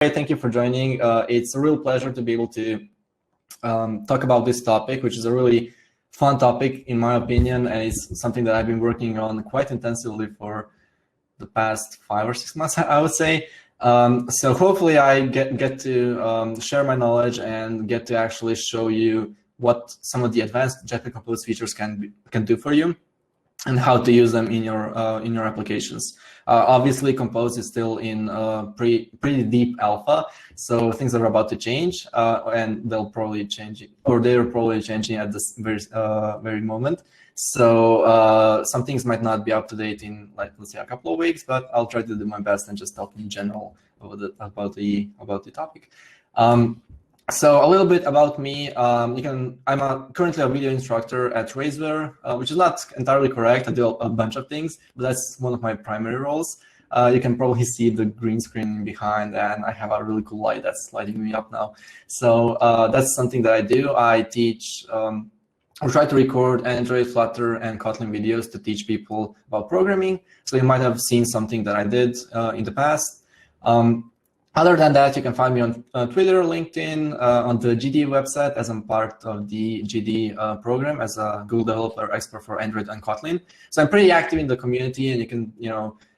Thank you for joining. It's a real pleasure to be able to talk about this topic, which is a really fun topic in my opinion, and it's something that I've been working on quite intensively for the past 5 or 6 months, I would say. So hopefully I get to share my knowledge and get to actually show you what some of the advanced Jetpack Compose features can do for you, and how to use them in your applications. Obviously, Compose is still in pretty deep alpha, so things are about to change, and they'll probably change, or they're probably changing at this very moment. So some things might not be up to date in, like, let's say a couple of weeks, but I'll try to do my best and just talk in general about the topic. So a little bit about me. I'm currently a video instructor at Razor, which is not entirely correct. I do a bunch of things, but that's one of my primary roles. You can probably see the green screen behind, and I have a really cool light that's lighting me up now. So that's something that I do. I teach, or try to record Android, Flutter, and Kotlin videos to teach people about programming. So you might have seen something that I did in the past. Other than that, you can find me on Twitter, LinkedIn, on the GD website, as I'm part of the GD program as a Google Developer Expert for Android and Kotlin. So I'm pretty active in the community, and you can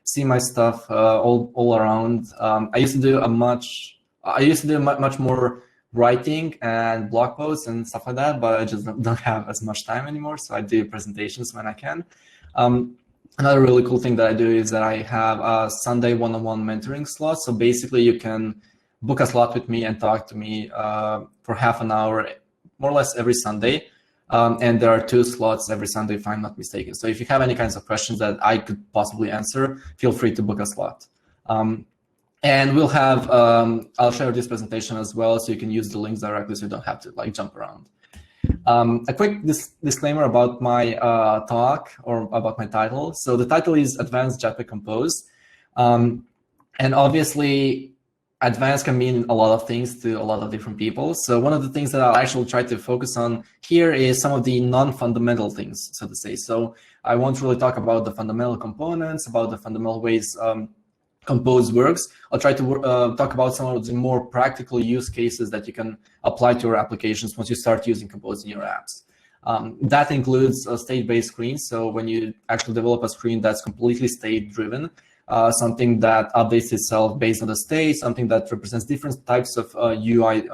see my stuff all around. I used to do much more writing and blog posts and stuff like that, but I just don't have as much time anymore. So I do presentations when I can. Another really cool thing that I do is that I have a Sunday one-on-one mentoring slot. So basically you can book a slot with me and talk to me for half an hour, more or less every Sunday. And there are 2 slots every Sunday, if I'm not mistaken. So if you have any kinds of questions that I could possibly answer, feel free to book a slot. And we'll have, I'll share this presentation as well, so you can use the links directly so you don't have to jump around. A quick disclaimer about my talk, or about my title. So the title is Advanced Jetpack Compose. And obviously, advanced can mean a lot of things to a lot of different people. So one of the things that I'll actually try to focus on here is some of the non-fundamental things, so to say. So I won't really talk about the fundamental components, about the fundamental ways Compose works. I'll try to talk about some of the more practical use cases that you can apply to your applications once you start using Compose in your apps. That includes state-based screens. So when you actually develop a screen that's completely state-driven, something that updates itself based on the state, something that represents different types of UI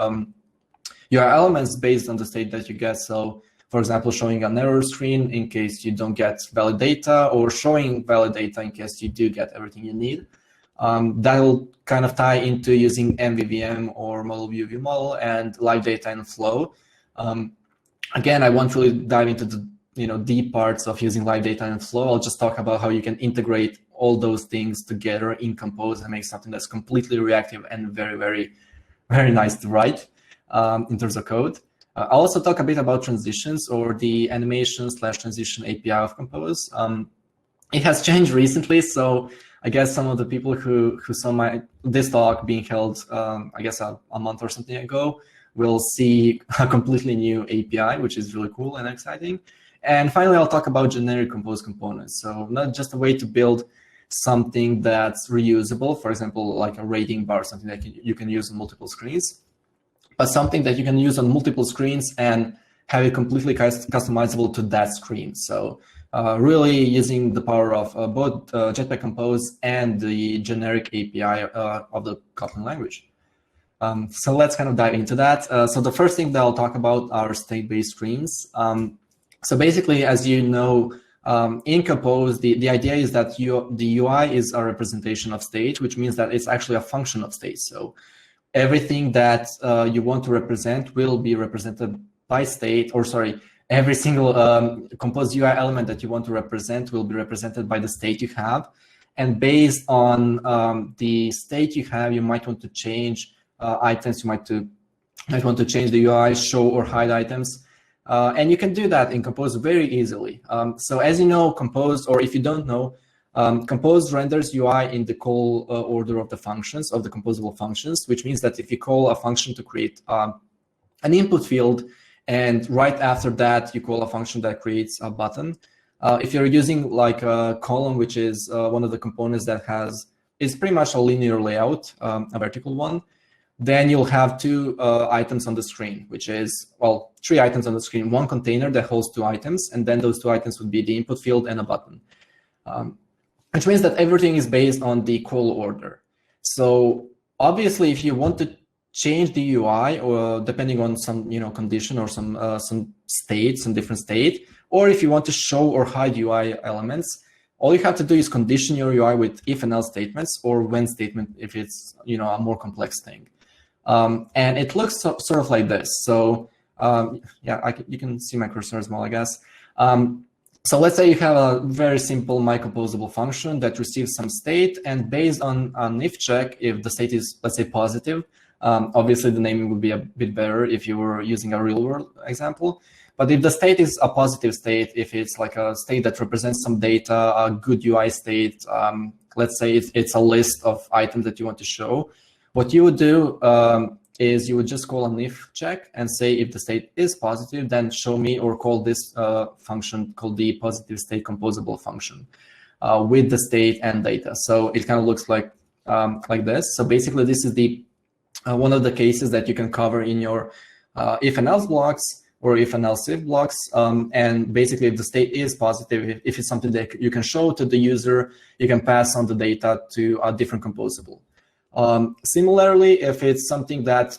elements based on the state that you get. So, for example, showing an error screen in case you don't get valid data, or showing valid data in case you do get everything you need. That'll kind of tie into using MVVM or model view view model and live data and flow. Again, I won't really dive into the deep parts of using live data and flow. I'll just talk about how you can integrate all those things together in Compose and make something that's completely reactive and very, very, very nice to write in terms of code. I'll also talk a bit about transitions, or the animation/transition API of Compose. It has changed recently, so I guess some of the people who saw this talk being held, I guess a month or something ago, will see a completely new API, which is really cool and exciting. And finally, I'll talk about generic Compose components. So not just a way to build something that's reusable, for example, like a rating bar, something that you can use on multiple screens, but something that you can use on multiple screens and have it completely customizable to that screen. So really using the power of both Jetpack Compose and the generic API of the Kotlin language. So let's kind of dive into that. So the first thing that I'll talk about are state-based screens. So basically, as you know, in Compose, the idea is that the UI is a representation of state, which means that it's actually a function of state. So everything that you want to represent will be represented by state, or sorry, every single Compose UI element that you want to represent will be represented by the state you have. And based on the state you have, you might want to change items, you might want to change the UI, show or hide items. And you can do that in Compose very easily. So as you know, Compose, or if you don't know, Compose renders UI in the call order of the functions, of the composable functions, which means that if you call a function to create an input field, and right after that, you call a function that creates a button. If you're using like a column, which is one of the components that is pretty much a linear layout, a vertical one, then you'll have two items on the screen, which is, well, three items on the screen, one container that holds two items, and then those two items would be the input field and a button, which means that everything is based on the call order. So obviously, if you want to change the UI, or depending on some condition or some state, some different state, or if you want to show or hide UI elements, all you have to do is condition your UI with if and else statements or when statement if it's a more complex thing. And it looks sort of like this. So yeah, you can see my cursor as well, I guess. So let's say you have a very simple my-composable function that receives some state, and based on an if check, if the state is, let's say, positive, obviously the naming would be a bit better if you were using a real-world example. But if the state is a positive state, if it's like a state that represents some data, a good UI state, let's say it's a list of items that you want to show, what you would do is you would just call an if check and say if the state is positive, then show me, or call this function called the positive state composable function with the state and data. So it kind of looks like this. So basically, this is the one of the cases that you can cover in your if and else blocks, or if and else if blocks. And basically, if the state is positive, if it's something that you can show to the user, you can pass on the data to a different composable. Similarly, if it's something that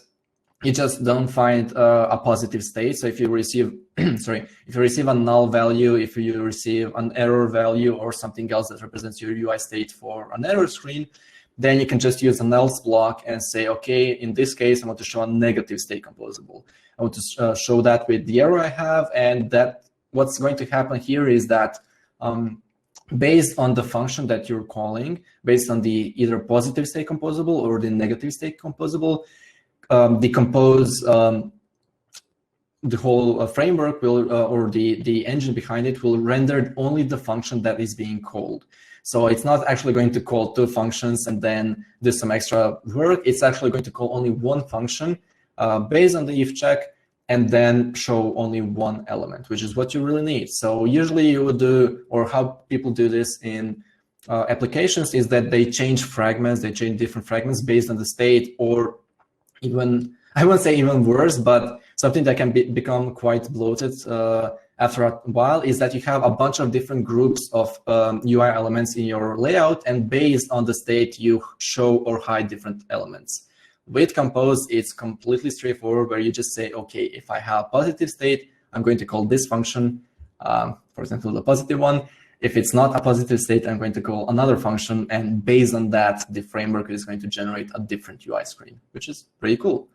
you just don't find a positive state, so if you receive, sorry, if you receive a null value, if you receive an error value or something else that represents your UI state for an error screen, then you can just use an else block and say, okay, in this case, I want to show a negative state composable. I want to show that with the error I have, and that what's going to happen here is that based on the function that you're calling, based on the either positive state composable or the negative state composable, decompose the whole framework will, or the engine behind it will render only the function that is being called. So it's not actually going to call two functions and then do some extra work. It's actually going to call only one function based on the if check, and then show only one element, which is what you really need. So usually you would do, or how people do this in applications, is that they change fragments, they change different fragments based on the state, or even, I won't say even worse, but something that can become quite bloated after a while is that you have a bunch of different groups of UI elements in your layout, and based on the state, you show or hide different elements. With Compose, it's completely straightforward, where you just say, okay, if I have positive state, I'm going to call this function, for example, the positive one. If it's not a positive state, I'm going to call another function, and based on that, the framework is going to generate a different UI screen, which is pretty cool.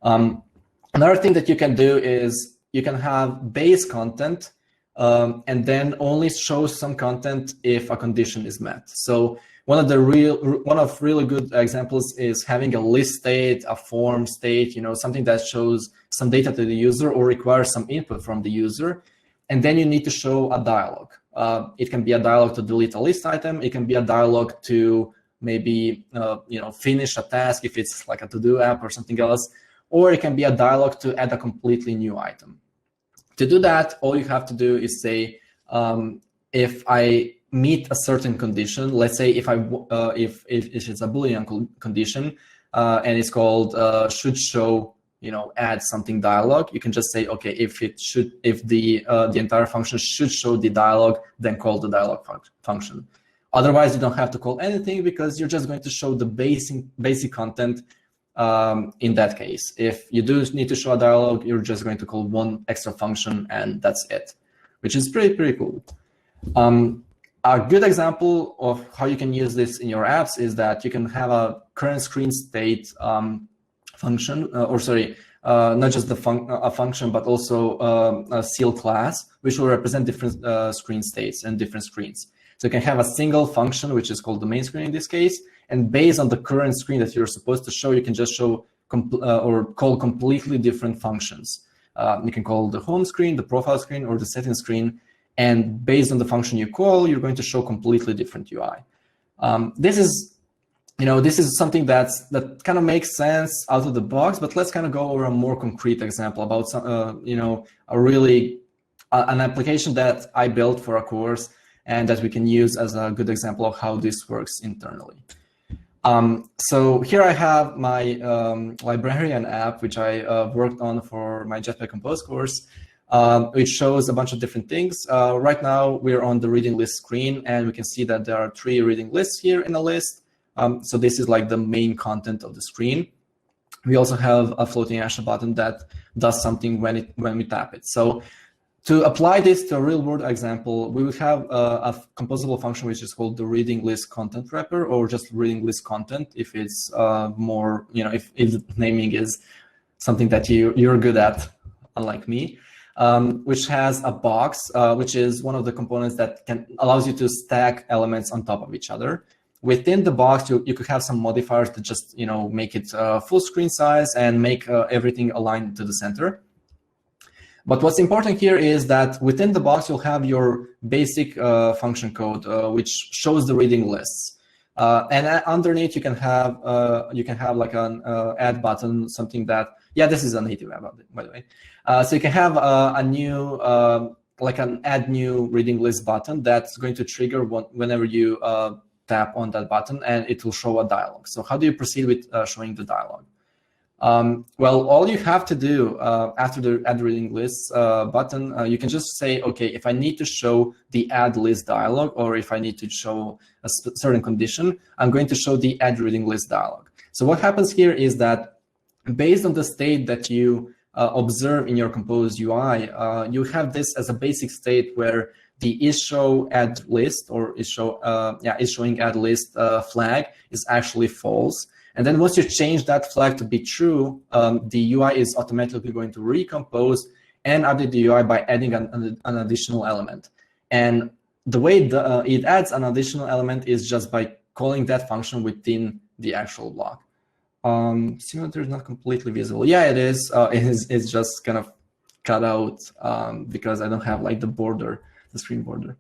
Another thing that you can do is you can have base content, and then only show some content if a condition is met. So one of really good examples is having a list state, a form state, something that shows some data to the user or requires some input from the user, and then you need to show a dialog. It can be a dialog to delete a list item. It can be a dialog to maybe finish a task if it's like a to-do app or something else, or it can be a dialog to add a completely new item. To do that, all you have to do is say, if I meet a certain condition, let's say if it's a Boolean condition and it's called should show, add something dialog, you can just say, okay, if the entire function should show the dialog, then call the dialog function. Otherwise, you don't have to call anything, because you're just going to show the basic content in that case. If you do need to show a dialog, you're just going to call one extra function, and that's it, which is pretty cool. A good example of how you can use this in your apps is that you can have a current screen state function, not just a function, but also a seal class, which will represent different screen states and different screens. So you can have a single function, which is called the main screen in this case, and based on the current screen that you're supposed to show, you can just show or call completely different functions. You can call the home screen, the profile screen, or the settings screen. And based on the function you call, you're going to show completely different UI. This is something that kind of makes sense out of the box, but let's kind of go over a more concrete example about some, an application that I built for a course, and that we can use as a good example of how this works internally. So here I have my librarian app, which I worked on for my Jetpack Compose course, which shows a bunch of different things. Right now, we're on the reading list screen, and we can see that there are 3 reading lists here in the list. So this is like the main content of the screen. We also have a floating action button that does something when we tap it. So to apply this to a real-world example, we would have a composable function which is called the reading list content wrapper, or just reading list content if it's more, if the naming is something that you're good at, unlike me, which has a box, which is one of the components that allows you to stack elements on top of each other. Within the box, you could have some modifiers to just make it full screen size and make everything aligned to the center. But what's important here is that within the box, you'll have your basic function code, which shows the reading lists. And underneath, you can have like an add button, something that, this is a native app, by the way. So you can have a new, like an add new reading list button that's going to trigger whenever you tap on that button, and it will show a dialog. So how do you proceed with showing the dialog? Well, all you have to do after the add reading lists button, you can just say, okay, if I need to show the add list dialog, or if I need to show a certain condition, I'm going to show the add reading list dialog. So what happens here is that based on the state that you observe in your Compose UI, you have this as a basic state where the isShow add list, or isShowing add list flag is actually false. And then once you change that flag to be true, the UI is automatically going to recompose and update the UI by adding an additional element. And the way it adds an additional element is just by calling that function within the actual block. Simulator is not completely visible. Yeah, it is. It's just kind of cut out because I don't have like the border, the screen border.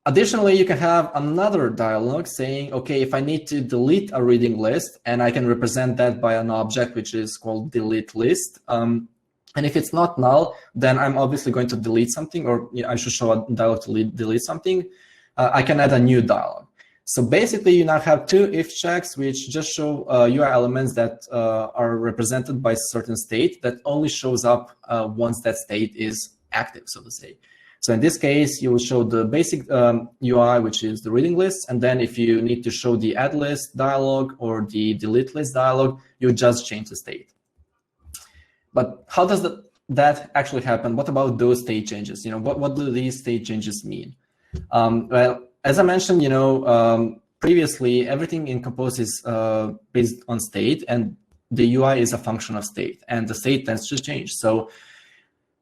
Additionally, you can have another dialog saying, okay, if I need to delete a reading list, and I can represent that by an object which is called delete list. And if it's not null, then I'm obviously going to delete something, or I should show a dialog to delete something. I can add a new dialog. So basically, you now have 2 if checks, which just show UI elements that are represented by a certain state that only shows up once that state is active, so to say. So in this case, you will show the basic UI, which is the reading list. And then if you need to show the add list dialog or the delete list dialog, you just change the state. But how does that actually happen? What about those state changes? What do these state changes mean? Well, as I mentioned, previously, everything in Compose is based on state, and the UI is a function of state, and the state tends to change. So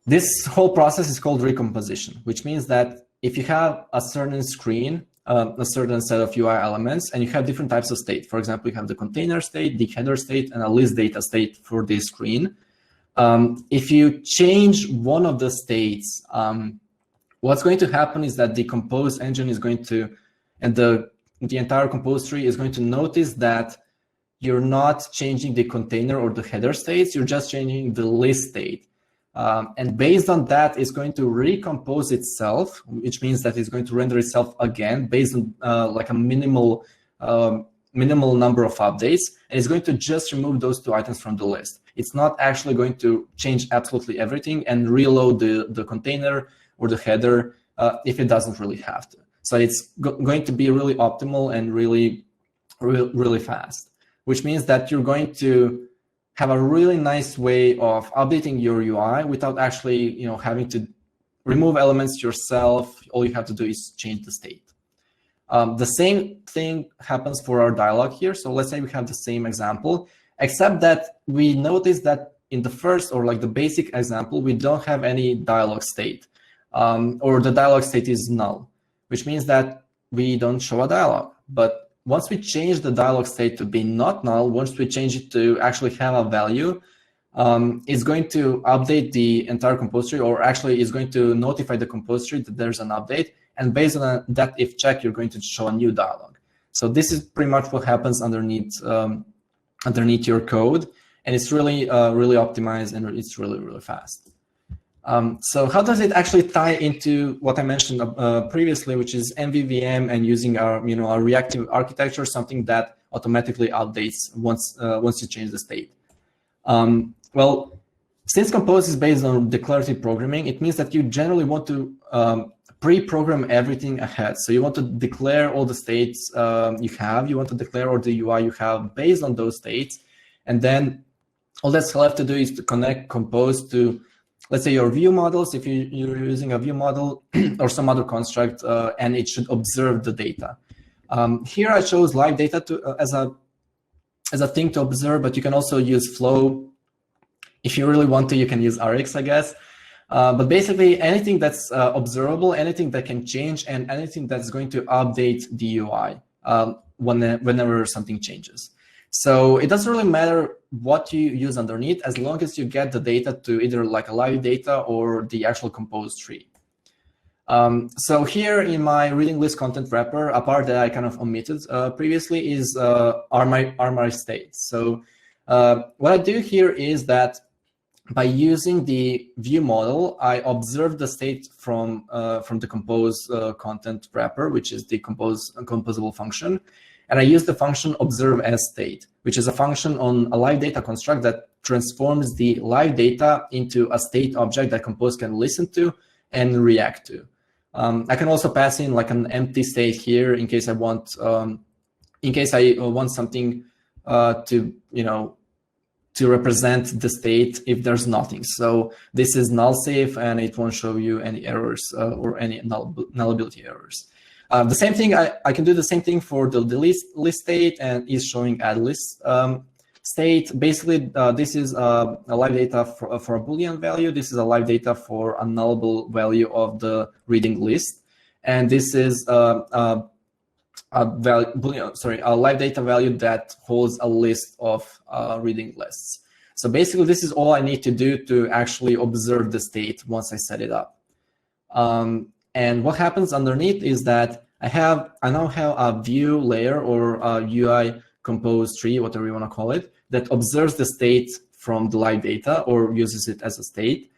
this whole process is called recomposition, which means that if you have a certain screen, a certain set of UI elements, and you have different types of state. For example, you have the container state, the header state, and a list data state for this screen. If you change one of the states, what's going to happen is that the Compose engine is going to, and the entire Compose tree is going to notice that you're not changing the container or the header states, you're just changing the list state. And based on that, it's going to recompose itself, which means that it's going to render itself again based on like a minimal number of updates. And it's going to just remove those 2 items from the list. It's not actually going to change absolutely everything and reload the container or the header if it doesn't really have to. So it's going to be really optimal and really fast, which means that you're going to have a really nice way of updating your UI without actually, having to remove elements yourself. All you have to do is change the state. The same thing happens for our dialog here. So let's say we have the same example, except that we notice that in the first, or like the basic example, we don't have any dialog state, or the dialog state is null, which means that we don't show a dialog. But once we change the dialog state to be not null, once we change it to actually have a value, it's going to update the entire Compose tree, or actually it's going to notify the Compose tree that there's an update. And based on that if check, you're going to show a new dialog. So this is pretty much what happens underneath your code. And it's really optimized, and it's really fast. So how does it actually tie into what I mentioned previously, which is MVVM and using our reactive architecture, something that automatically updates once you change the state? Well, since Compose is based on declarative programming, it means that you generally want to pre-program everything ahead. So you want to declare all the states you have, you want to declare all the UI you have based on those states, and then all that's left to do is to connect Compose to, let's say, your view models, if you're using a view model or some other construct, and it should observe the data. Here I chose live data as a thing to observe, but you can also use flow. If you really want to, you can use Rx, I guess. But basically, anything that's observable, anything that can change, and anything that's going to update the UI whenever something changes. So it doesn't really matter what you use underneath, as long as you get the data to either like a live data or the actual Compose tree. So here in my reading list content wrapper, a part that I kind of omitted previously is are my states. So what I do here is that by using the view model, I observe the state from the Compose content wrapper, which is the composable function. And I use the function observe as state, which is a function on a live data construct that transforms the live data into a state object that Compose can listen to and react to. I can also pass in like an empty state here in case I want something to represent the state if there's nothing. So this is null safe and it won't show you any errors or any nullability errors. The same thing, I can do the same thing for the list state and is showing add list state. Basically, this is a live data for a Boolean value. This is a live data for a nullable value of the reading list. And this is a live data value that holds a list of reading lists. So basically, this is all I need to do to actually observe the state once I set it up. And what happens underneath is that I now have a view layer or a UI Compose tree, whatever you want to call it, that observes the state from the live data or uses it as a state.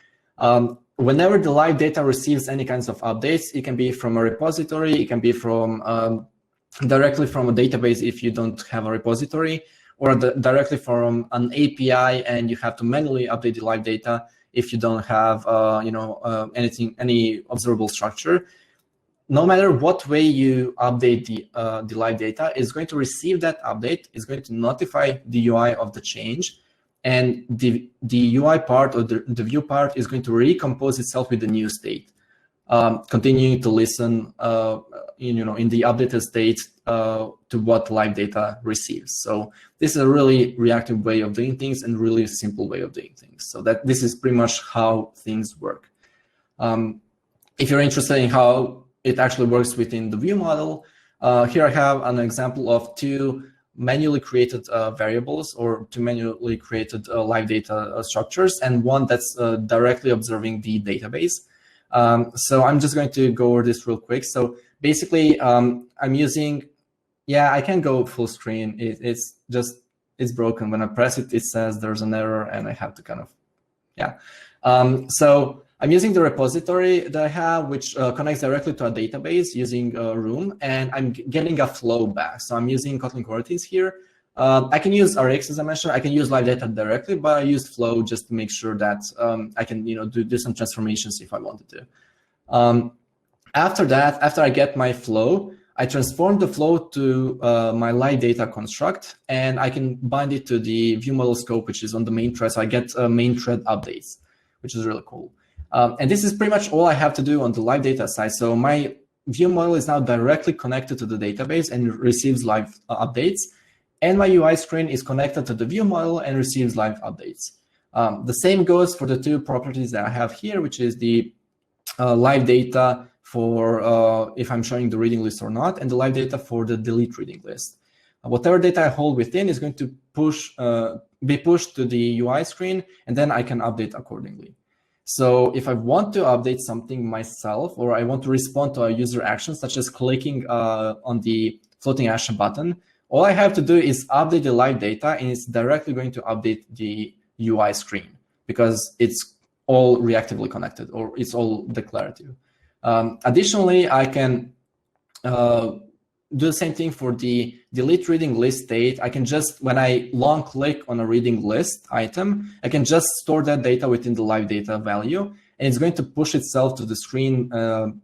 Whenever the live data receives any kinds of updates, it can be from a repository, it can be from directly from a database if you don't have a repository, or directly from an API and you have to manually update the live data if you don't have any observable structure. No matter what way you update the live data, it's going to receive that update, it's going to notify the UI of the change, and the UI part or the view part is going to recompose itself with the new state, continuing to listen in the updated state to what live data receives. So this is a really reactive way of doing things and really simple way of doing things. So that this is pretty much how things work. If you're interested in how it actually works within the view model, here I have an example of two manually created variables or two manually created live data structures, and one that's directly observing the database. So I'm just going to go over this real quick. So basically, I'm using, I can go full screen. It's broken. When I press it, it says there's an error and I have to kind of, so I'm using the repository that I have, which connects directly to a database using Room, and I'm getting a flow back. So I'm using Kotlin coroutines here. I can use Rx, as I mentioned. I can use live data directly, but I use flow just to make sure that I can do some transformations if I wanted to. After that, after I get my flow, I transform the flow to my live data construct, and I can bind it to the view model scope, which is on the main thread. So I get main thread updates, which is really cool. And this is pretty much all I have to do on the live data side. So my view model is now directly connected to the database and receives live updates. And my UI screen is connected to the view model and receives live updates. The same goes for the two properties that I have here, which is the live data for if I'm showing the reading list or not, and the live data for the delete reading list. Whatever data I hold within is going to be pushed to the UI screen, and then I can update accordingly. So if I want to update something myself, or I want to respond to a user action, such as clicking on the floating action button, all I have to do is update the live data, and it's directly going to update the UI screen because it's all reactively connected, or it's all declarative. Additionally, I can do the same thing for the delete reading list state. I can just, when I long click on a reading list item, I can just store that data within the live data value, and it's going to push itself to the screen,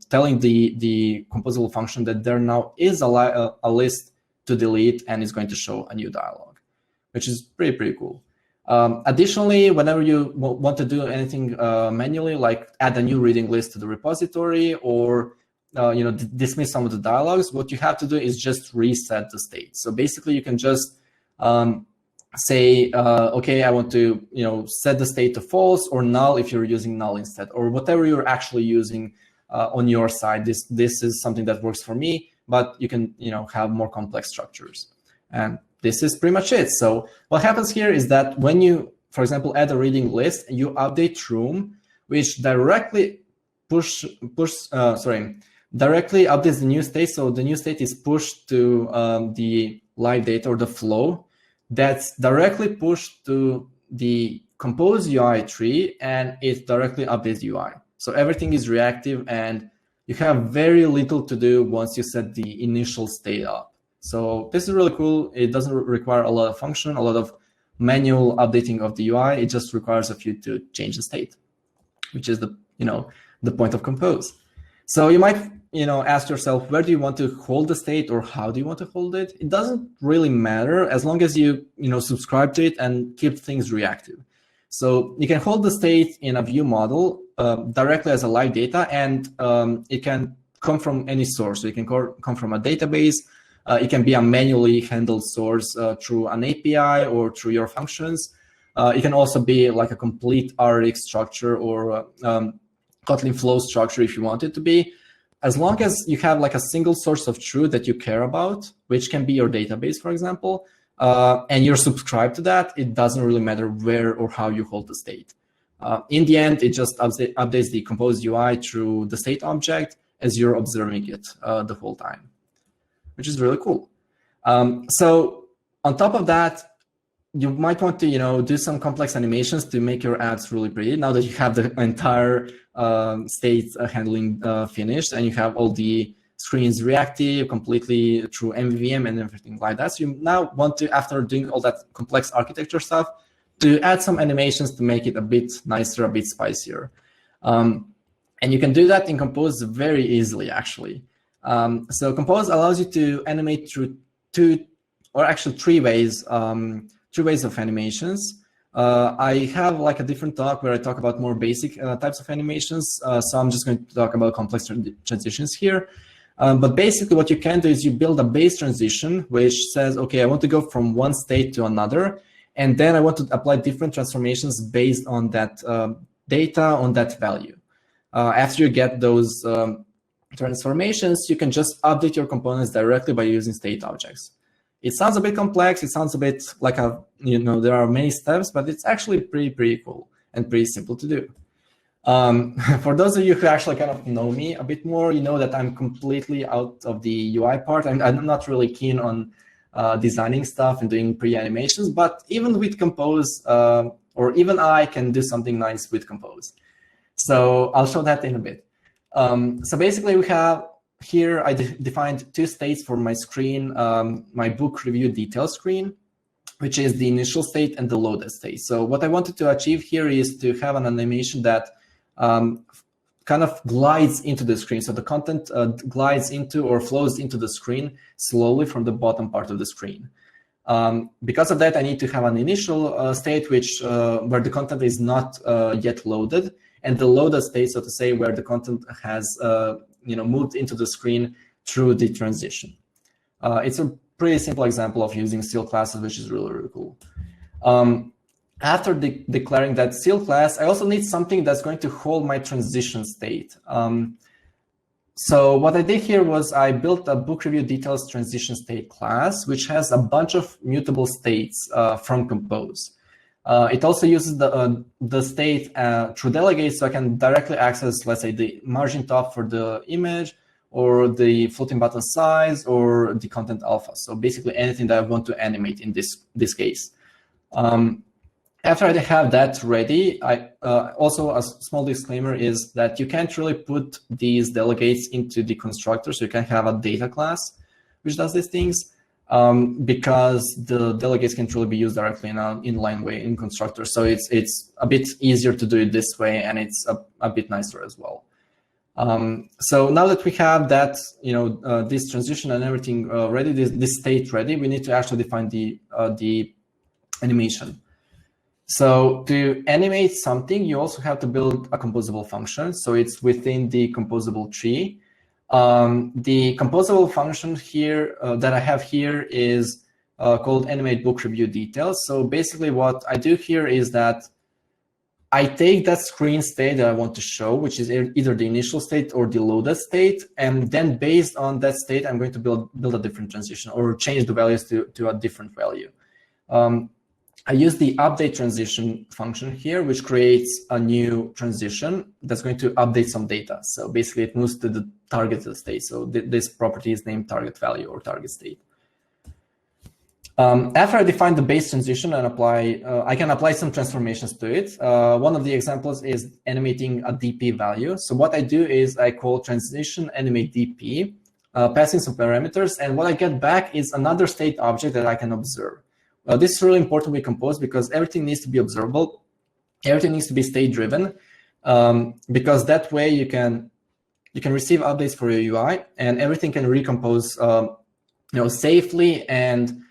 telling the composable function that there now is a list to delete, and it's going to show a new dialog, which is pretty cool. Additionally, whenever you want to do anything manually, like add a new reading list to the repository, or dismiss some of the dialogues, what you have to do is just reset the state. So basically, you can just say, okay, I want to set the state to false or null if you're using null instead, or whatever you're actually using on your side. This is something that works for me, but you can have more complex structures. And this is pretty much it. So what happens here is that when you, for example, add a reading list, you update room, which directly directly updates the new state. So the new state is pushed to the live data or the flow that's directly pushed to the compose UI tree, and it directly updates UI. So everything is reactive, and you have very little to do once you set the initial state up. So this is really cool. It doesn't require a lot of function, a lot of manual updating of the UI. It just requires of you to change the state, which is the point of compose. So you might ask yourself, where do you want to hold the state, or how do you want to hold it? It doesn't really matter as long as you subscribe to it and keep things reactive. So you can hold the state in a view model directly as a live data, and it can come from any source. So it can come from a database. It can be a manually handled source through an API or through your functions. It can also be like a complete RX structure or Kotlin flow structure if you want it to be. As long as you have like a single source of truth that you care about, which can be your database, for example, and you're subscribed to that, it doesn't really matter where or how you hold the state. In the end, it just updates the compose UI through the state object as you're observing it the whole time, which is really cool. So on top of that, you might want to do some complex animations to make your apps really pretty. Now that you have the entire state handling finished, and you have all the screens reactive completely through MVVM and everything like that. So you now want to, after doing all that complex architecture stuff, to add some animations to make it a bit nicer, a bit spicier. And you can do that in Compose very easily, actually. So Compose allows you to animate through three ways of animations. I have like a different talk where I talk about more basic types of animations. So I'm just going to talk about complex transitions here. But basically what you can do is you build a base transition, which says, okay, I want to go from one state to another. And then I want to apply different transformations based on that data, on that value. After you get those transformations, you can just update your components directly by using state objects. It sounds a bit complex. It sounds a bit like there are many steps, but it's actually pretty cool and pretty simple to do. For those of you who actually kind of know me a bit more, you know that I'm completely out of the UI part. I'm not really keen on designing stuff and doing pre-animations, but even with Compose, or even I can do something nice with Compose. So I'll show that in a bit. So basically we have here, I defined two states for my screen, my book review detail screen, which is the initial state and the loaded state. So what I wanted to achieve here is to have an animation that kind of glides into the screen. So the content glides into or flows into the screen slowly from the bottom part of the screen. Because of that, I need to have an initial state where the content is not yet loaded, and the loaded state, so to say, where the content has moved into the screen through the transition. It's a pretty simple example of using seal classes, which is really cool. After declaring that seal class, I also need something that's going to hold my transition state. So what I did here was I built a book review details transition state class, which has a bunch of mutable states from Compose. It also uses the state through delegates, so I can directly access, let's say, the margin top for the image, or the floating button size, or the content alpha. So basically anything that I want to animate in this case. After I have that ready, also a small disclaimer is that you can't really put these delegates into the constructor. So you can have a data class which does these things, because the delegates can truly be used directly in an inline way in constructor. So it's a bit easier to do it this way, and it's a bit nicer as well. So now that we have that, this transition and everything ready, this state ready, we need to actually define the animation. So to animate something, you also have to build a composable function. So it's within the composable tree. The composable function here that I have here is called animate book review details. So basically what I do here is that I take that screen state that I want to show, which is either the initial state or the loaded state. And then based on that state, I'm going to build a different transition or change the values to a different value. I use the update transition function here, which creates a new transition that's going to update some data. So basically it moves to the targeted state. So this property is named target value or target state. After I define the base transition and I can apply some transformations to it. One of the examples is animating a DP value. So what I do is I call transition animate DP, passing some parameters. And what I get back is another state object that I can observe. This is really important with Compose because everything needs to be observable. Everything needs to be state driven, because that way you can receive updates for your UI and everything can recompose safely and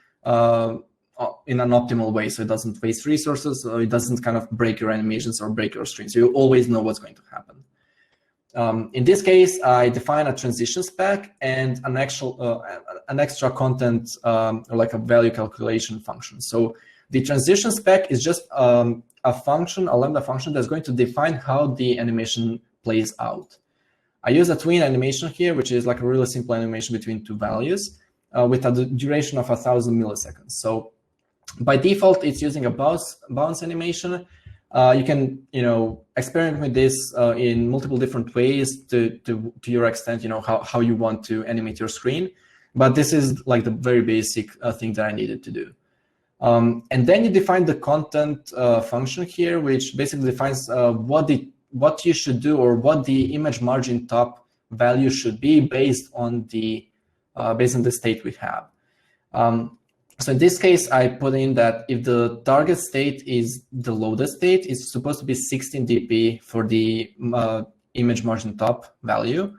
in an optimal way, so it doesn't waste resources, so it doesn't kind of break your animations or break your screen. So you always know what's going to happen. In this case, I define a transition spec and an extra content or like a value calculation function. So the transition spec is just a function, a Lambda function that's going to define how the animation plays out. I use a tween animation here, which is like a really simple animation between two values with a duration of 1,000 milliseconds. So by default, it's using a bounce animation. You can, experiment with this in multiple different ways to your extent, how you want to animate your screen. But this is like the very basic thing that I needed to do. And then you define the content function here, which basically defines what you should do or what the image margin top value should be based on the state we have. So in this case, I put in that if the target state is the loaded state, it's supposed to be 16 dp for the image margin top value.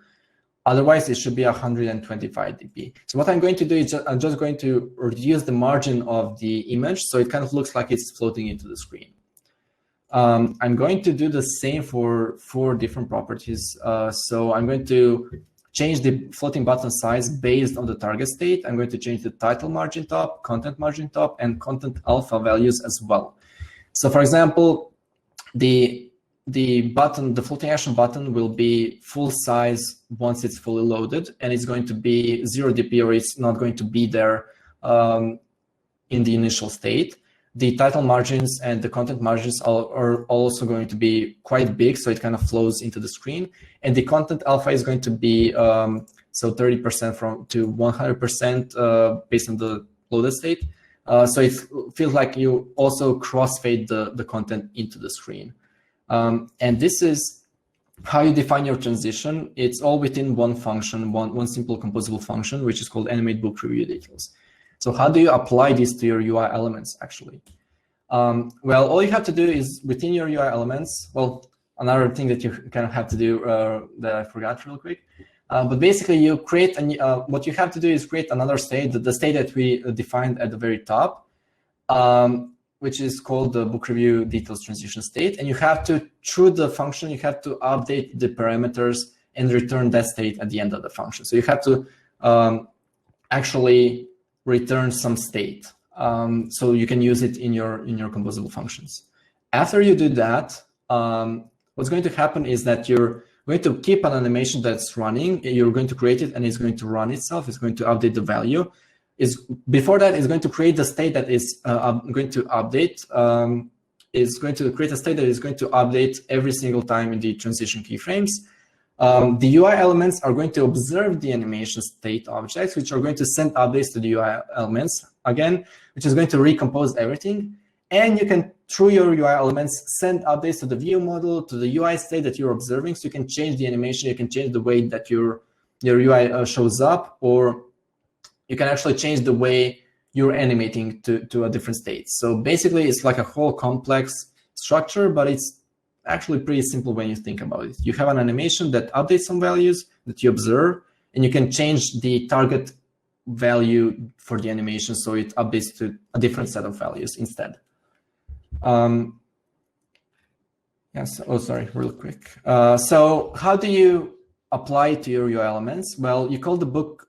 Otherwise, it should be 125 dp. So what I'm going to do is I'm just going to reduce the margin of the image so it kind of looks like it's floating into the screen. I'm going to do the same for 4 different properties. So I'm going to change the floating button size based on the target state. I'm going to change the title margin top, content margin top, and content alpha values as well. So for example, the floating action button will be full size once it's fully loaded, and it's going to be 0 dp or it's not going to be there in the initial state. The title margins and the content margins are also going to be quite big, so it kind of flows into the screen. And the content alpha is going to be so 30% to 100% based on the loaded state. So it feels like you also crossfade the content into the screen. And this is how you define your transition. It's all within one function, one simple composable function, which is called animate book review details. So how do you apply this to your UI elements, actually? Well, all you have to do is within your UI elements, well, another thing that you kind of have to do that I forgot real quick. But basically, you create what you have to do is create another state, the state that we defined at the very top, which is called the book review details transition state. And you have to, through the function, you have to update the parameters and return that state at the end of the function. So you have to actually return some state, so you can use it in your composable functions. After you do that, what's going to happen is that you're going to keep an animation that's running. You're going to create it, and it's going to run itself. It's going to update the value. Before that, it's going to create the state that is going to update. It's going to create a state that is going to update every single time in the transition keyframes. The UI elements are going to observe the animation state objects, which are going to send updates to the UI elements again, which is going to recompose everything. And you can, through your UI elements, send updates to the view model, to the UI state that you're observing. So you can change the animation, you can change the way that your UI shows up, or you can actually change the way you're animating to a different state. So basically, it's like a whole complex structure, but it's actually pretty simple when you think about it. You have an animation that updates some values that you observe, and you can change the target value for the animation so it updates to a different set of values instead. Yes, oh, sorry, real quick. So how do you apply it to your UI elements? Well, you call the book.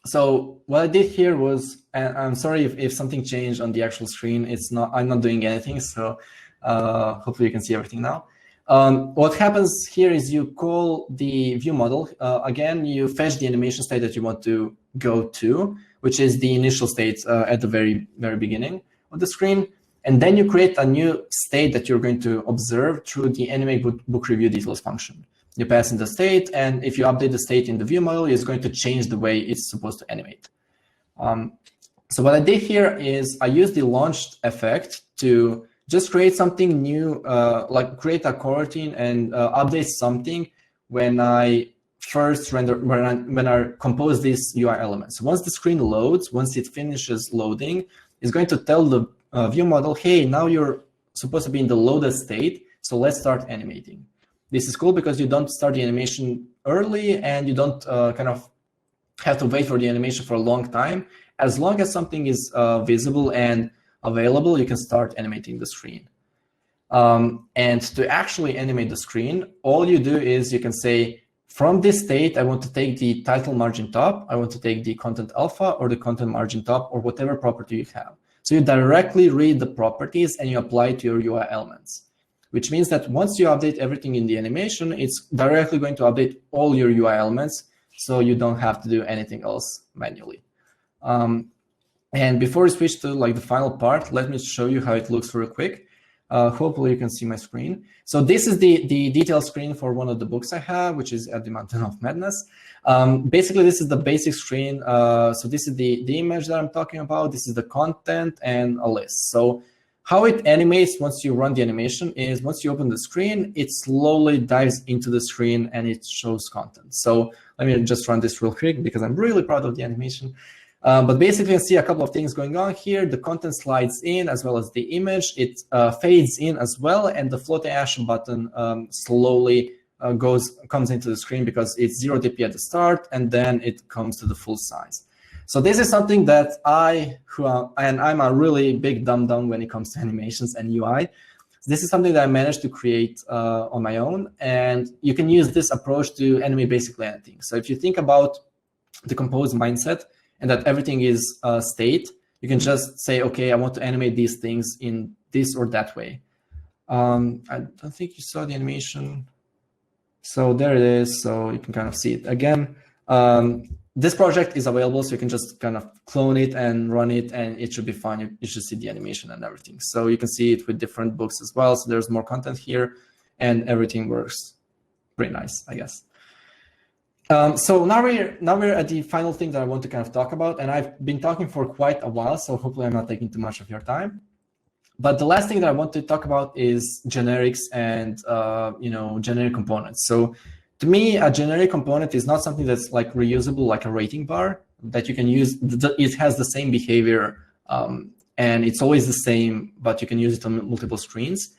So what I did here was, and I'm sorry if something changed on the actual screen. It's not, I'm not doing anything. So hopefully you can see everything now. What happens here is you call the view model. Again, you fetch the animation state that you want to go to, which is the initial state at the very beginning of the screen. And then you create a new state that you're going to observe through the animate book review details function. You pass in the state, and if you update the state in the view model, it's going to change the way it's supposed to animate. So what I did here is I used the launched effect to just create something new, like create a coroutine and update something when I first render, when I compose these UI elements. Once the screen loads, once it finishes loading, it's going to tell the view model, hey, now you're supposed to be in the loaded state, so let's start animating. This is cool because you don't start the animation early and you don't kind of have to wait for the animation for a long time. As long as something is visible and available, you can start animating the screen. And to actually animate the screen, all you do is you can say, from this state, I want to take the title margin top, I want to take the content alpha or the content margin top or whatever property you have. So you directly read the properties and you apply it to your UI elements, which means that once you update everything in the animation, it's directly going to update all your UI elements, so you don't have to do anything else manually. And before we switch to like the final part, let me show you how it looks real quick. Hopefully you can see my screen. So this is the detailed screen for one of the books I have, which is At the Mountain of Madness. Basically, this is the basic screen. So this is the image that I'm talking about. This is the content and a list. So how it animates once you run the animation is once you open the screen, it slowly dives into the screen and it shows content. So let me just run this real quick because I'm really proud of the animation. But basically, you can see a couple of things going on here. The content slides in as well as the image. It fades in as well, and the floating action button slowly comes into the screen because it's 0 dp at the start, and then it comes to the full size. So this is something that I'm a really big dum-dum when it comes to animations and UI. This is something that I managed to create on my own, and you can use this approach to animate basically anything. So if you think about the compose mindset, and that everything is state, you can just say, okay, I want to animate these things in this or that way. I don't think you saw the animation. So there it is. So you can kind of see it. Again, this project is available, so you can just kind of clone it and run it, and it should be fine. You should see the animation and everything. So you can see it with different books as well. So there's more content here, and everything works pretty nice, I guess. So now we're at the final thing that I want to kind of talk about, and I've been talking for quite a while, so hopefully I'm not taking too much of your time. But the last thing that I want to talk about is generics and generic components. So to me, a generic component is not something that's like reusable, like a rating bar that you can use. It has the same behavior and it's always the same, but you can use it on multiple screens.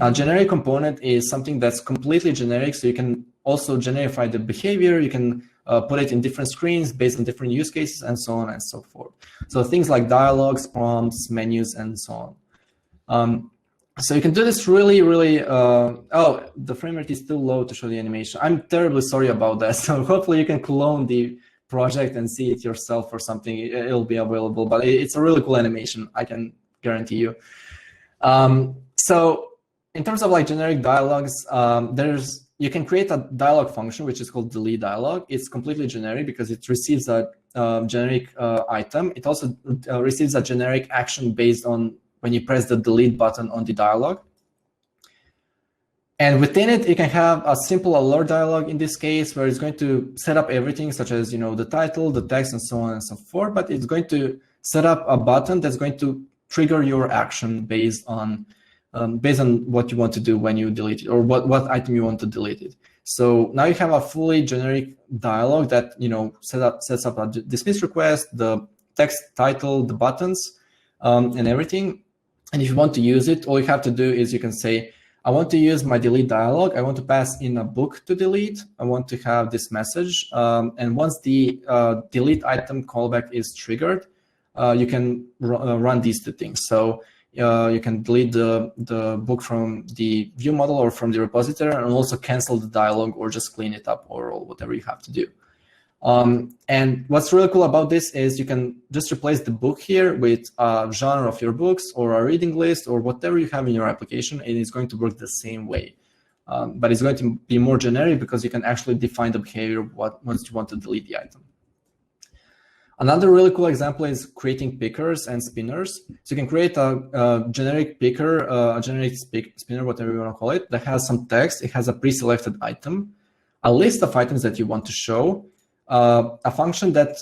A generic component is something that's completely generic, so you can also generify the behavior. You can put it in different screens based on different use cases and so on and so forth. So things like dialogues, prompts, menus, and so on. So you can do this really, oh, the frame rate is still low to show the animation. I'm terribly sorry about that. So hopefully you can clone the project and see it yourself or something. It'll be available, but it's a really cool animation, I can guarantee you. So in terms of like generic dialogues, you can create a dialogue function, which is called delete dialogue. It's completely generic because it receives a generic item. It also receives a generic action based on when you press the delete button on the dialogue. And within it, you can have a simple alert dialogue in this case, where it's going to set up everything, such as the title, the text, and so on and so forth. But it's going to set up a button that's going to trigger your action based on what you want to do when you delete it, or what item you want to delete it. So now you have a fully generic dialog that sets up a dismiss request, the text title, the buttons, and everything. And if you want to use it, all you have to do is you can say, I want to use my delete dialog. I want to pass in a book to delete. I want to have this message. And once the delete item callback is triggered, you can run these two things. So you can delete the book from the view model or from the repository, and also cancel the dialog or just clean it up or whatever you have to do. And what's really cool about this is you can just replace the book here with a genre of your books or a reading list or whatever you have in your application, and it's going to work the same way. But it's going to be more generic because you can actually define the behavior once you want to delete the item. Another really cool example is creating pickers and spinners. So you can create a generic picker, a generic spinner, whatever you want to call it, that has some text. It has a pre-selected item, a list of items that you want to show, a function that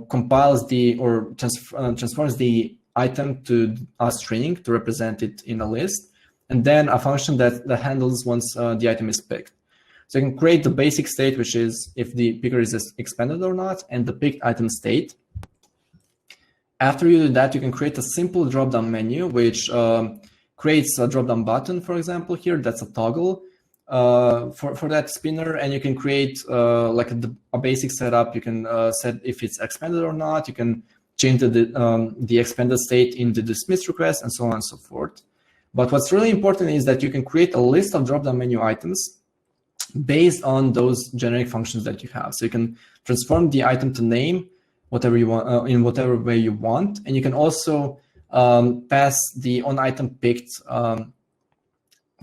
compiles or transforms the item to a string to represent it in a list, and then a function that handles once the item is picked. So you can create the basic state, which is if the picker is expanded or not, and the picked item state. After you do that, you can create a simple drop-down menu, which creates a drop-down button, for example, here. That's a toggle for that spinner, and you can create a basic setup. You can set if it's expanded or not. You can change the expanded state in the dismiss request, and so on and so forth. But what's really important is that you can create a list of drop-down menu items based on those generic functions that you have. So you can transform the item to name whatever you want in whatever way you want, and you can also pass the onItemPicked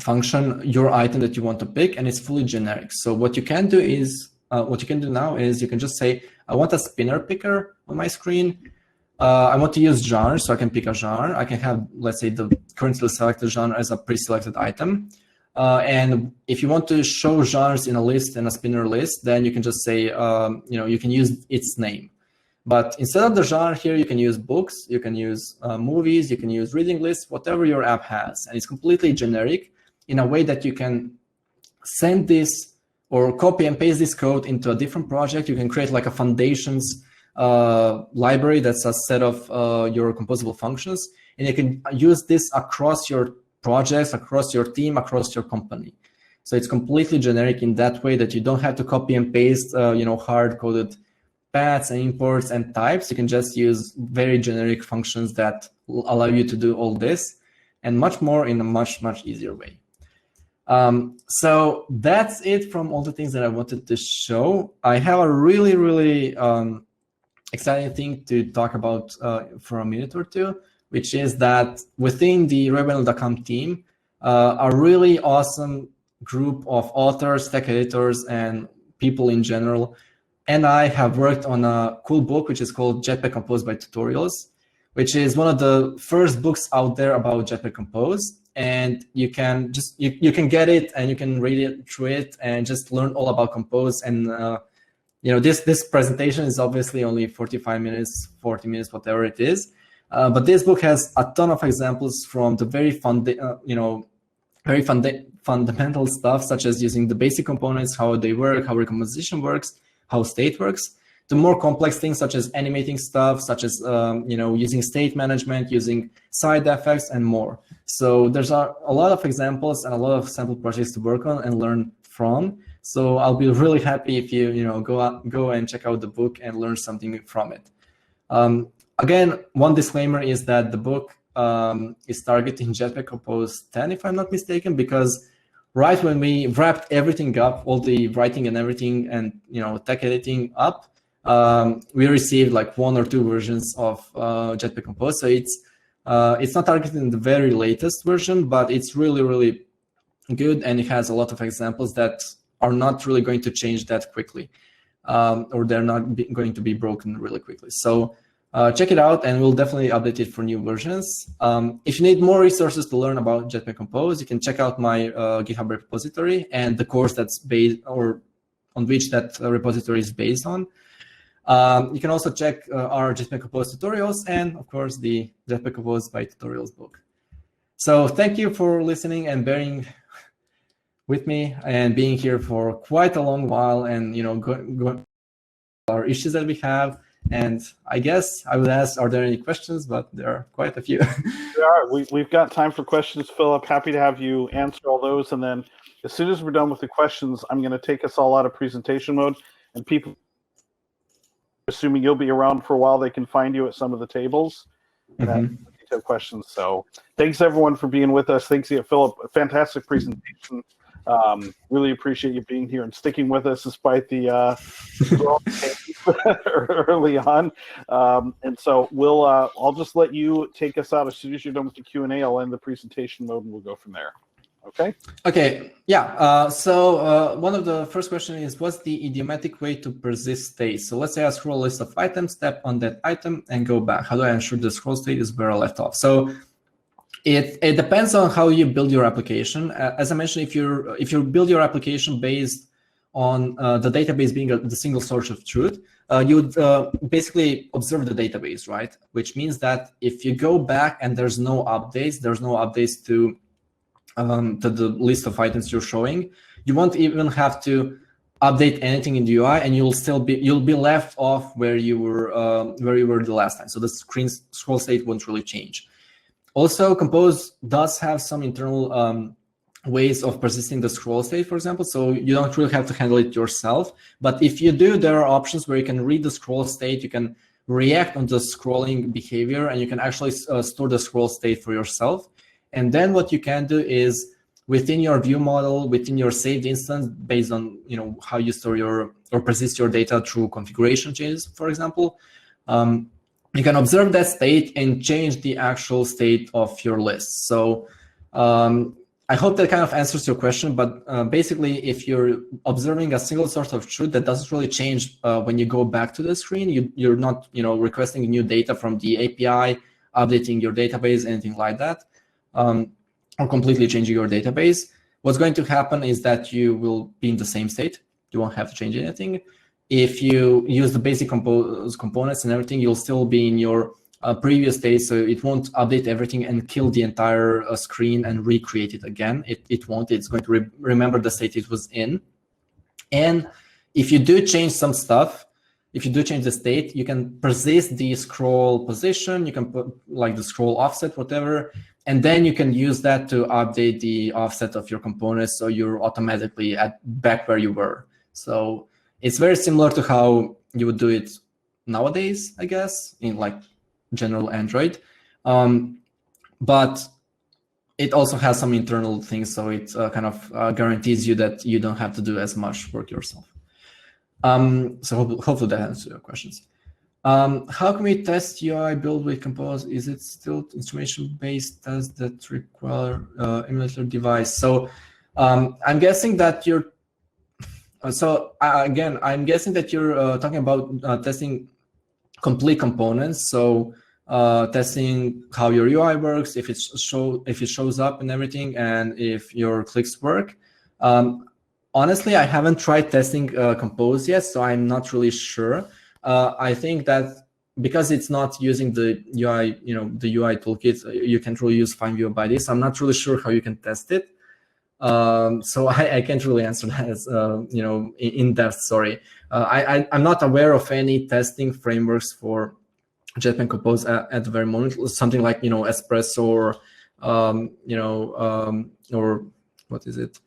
function your item that you want to pick, and it's fully generic. So what you can do now is you can just say, I want a spinner picker on my screen. I want to use genre, so I can pick a genre. I can have, let's say, the currently selected genre as a pre-selected item. And if you want to show genres in a list and a spinner list, then you can just say, you can use its name. But instead of the genre here, you can use books, you can use movies, you can use reading lists, whatever your app has. And it's completely generic in a way that you can send this or copy and paste this code into a different project. You can create like a foundations library that's a set of your composable functions. And you can use this across your projects, across your team, across your company. So it's completely generic in that way that you don't have to copy and paste, hard-coded paths and imports and types. You can just use very generic functions that will allow you to do all this and much more in a much, much easier way. So that's it from all the things that I wanted to show. I have a really, really exciting thing to talk about for a minute or two, which is that within the Rebel.com team, a really awesome group of authors, tech editors, and people in general, and I have worked on a cool book, which is called Jetpack Compose by Tutorials, which is one of the first books out there about Jetpack Compose. And you can you can get it and you can read it through it and just learn all about Compose. And this presentation is obviously only 45 minutes, 40 minutes, whatever it is. But this book has a ton of examples from the very fundamental stuff, such as using the basic components, how they work, how recomposition works, how state works, to more complex things such as animating stuff, such as using state management, using side effects, and more. So there's a lot of examples and a lot of sample projects to work on and learn from. So I'll be really happy if you go and check out the book and learn something from it. Again, one disclaimer is that the book is targeting Jetpack Compose 10, if I'm not mistaken, because right when we wrapped everything up, all the writing and everything, and tech editing up, we received like 1 or 2 versions of Jetpack Compose. So it's not targeting the very latest version, but it's really, really good, and it has a lot of examples that are not really going to change that quickly, or they're not going to be broken really quickly. So check it out, and we'll definitely update it for new versions. If you need more resources to learn about Jetpack Compose, you can check out my GitHub repository and the course that's based or on which that repository is based on. You can also check our Jetpack Compose tutorials and, of course, the Jetpack Compose by Tutorials book. So thank you for listening and bearing with me and being here for quite a long while, and go our issues that we have. And I guess I would ask, are there any questions? But there are quite a few. There are. We've got time for questions, Filip. Happy to have you answer all those. And then as soon as we're done with the questions, I'm going to take us all out of presentation mode. And people, assuming you'll be around for a while, they can find you at some of the tables. Have questions. So thanks, everyone, for being with us. Thanks, Filip. A fantastic presentation. Really appreciate you being here and sticking with us despite the early on. And so I'll just let you take us out as soon as you're done with the Q&A. I'll end the presentation mode and we'll go from there. Okay? Okay, yeah. So one of the first questions is, what's the idiomatic way to persist state? So let's say I scroll a list of items, tap on that item, and go back. How do I ensure the scroll state is where I left off? So it depends on how you build your application. As I mentioned, if you build your application based on the database being the single source of truth, you would basically observe the database, right? Which means that if you go back and there's no updates to the list of items you're showing, you won't even have to update anything in the UI, and you'll be left off where you were the last time. So the scroll state won't really change. Also, Compose does have some internal ways of persisting the scroll state, for example, so you don't really have to handle it yourself. But if you do, there are options where you can read the scroll state, you can react on the scrolling behavior, and you can actually store the scroll state for yourself. And then what you can do is, within your view model, within your saved instance, based on how you store or persist your data through configuration changes, for example, you can observe that state and change the actual state of your list. So I hope that kind of answers your question, but basically, if you're observing a single source of truth that doesn't really change when you go back to the screen, you're not requesting new data from the API, updating your database, anything like that, or completely changing your database, what's going to happen is that you will be in the same state. You won't have to change anything. If you use the basic components and everything, you'll still be in your previous state, so it won't update everything and kill the entire screen and recreate it again. It won't. It's going to remember the state it was in. And if you do change some stuff, if you do change the state, you can persist the scroll position, you can put like the scroll offset, whatever, and then you can use that to update the offset of your components, so you're automatically back where you were. So it's very similar to how you would do it nowadays, I guess, in like general Android. But it also has some internal things, so it kind of guarantees you that you don't have to do as much work yourself. So hopefully that answers your questions. How can we test UI build with Compose? Is it still instrumentation-based tests that require emulator device? So I'm guessing that you're. Again, I'm guessing that you're talking about testing complete components. So testing how your UI works, if it shows up and everything, and if your clicks work. Honestly, I haven't tried testing Compose yet, so I'm not really sure. I think that because it's not using the UI, the UI toolkit, you can't really use FineView by this. I'm not really sure how you can test it. So I can't really answer that as in depth. Sorry, I'm not aware of any testing frameworks for Jetpack Compose at the very moment. Something like Espresso or or what is it?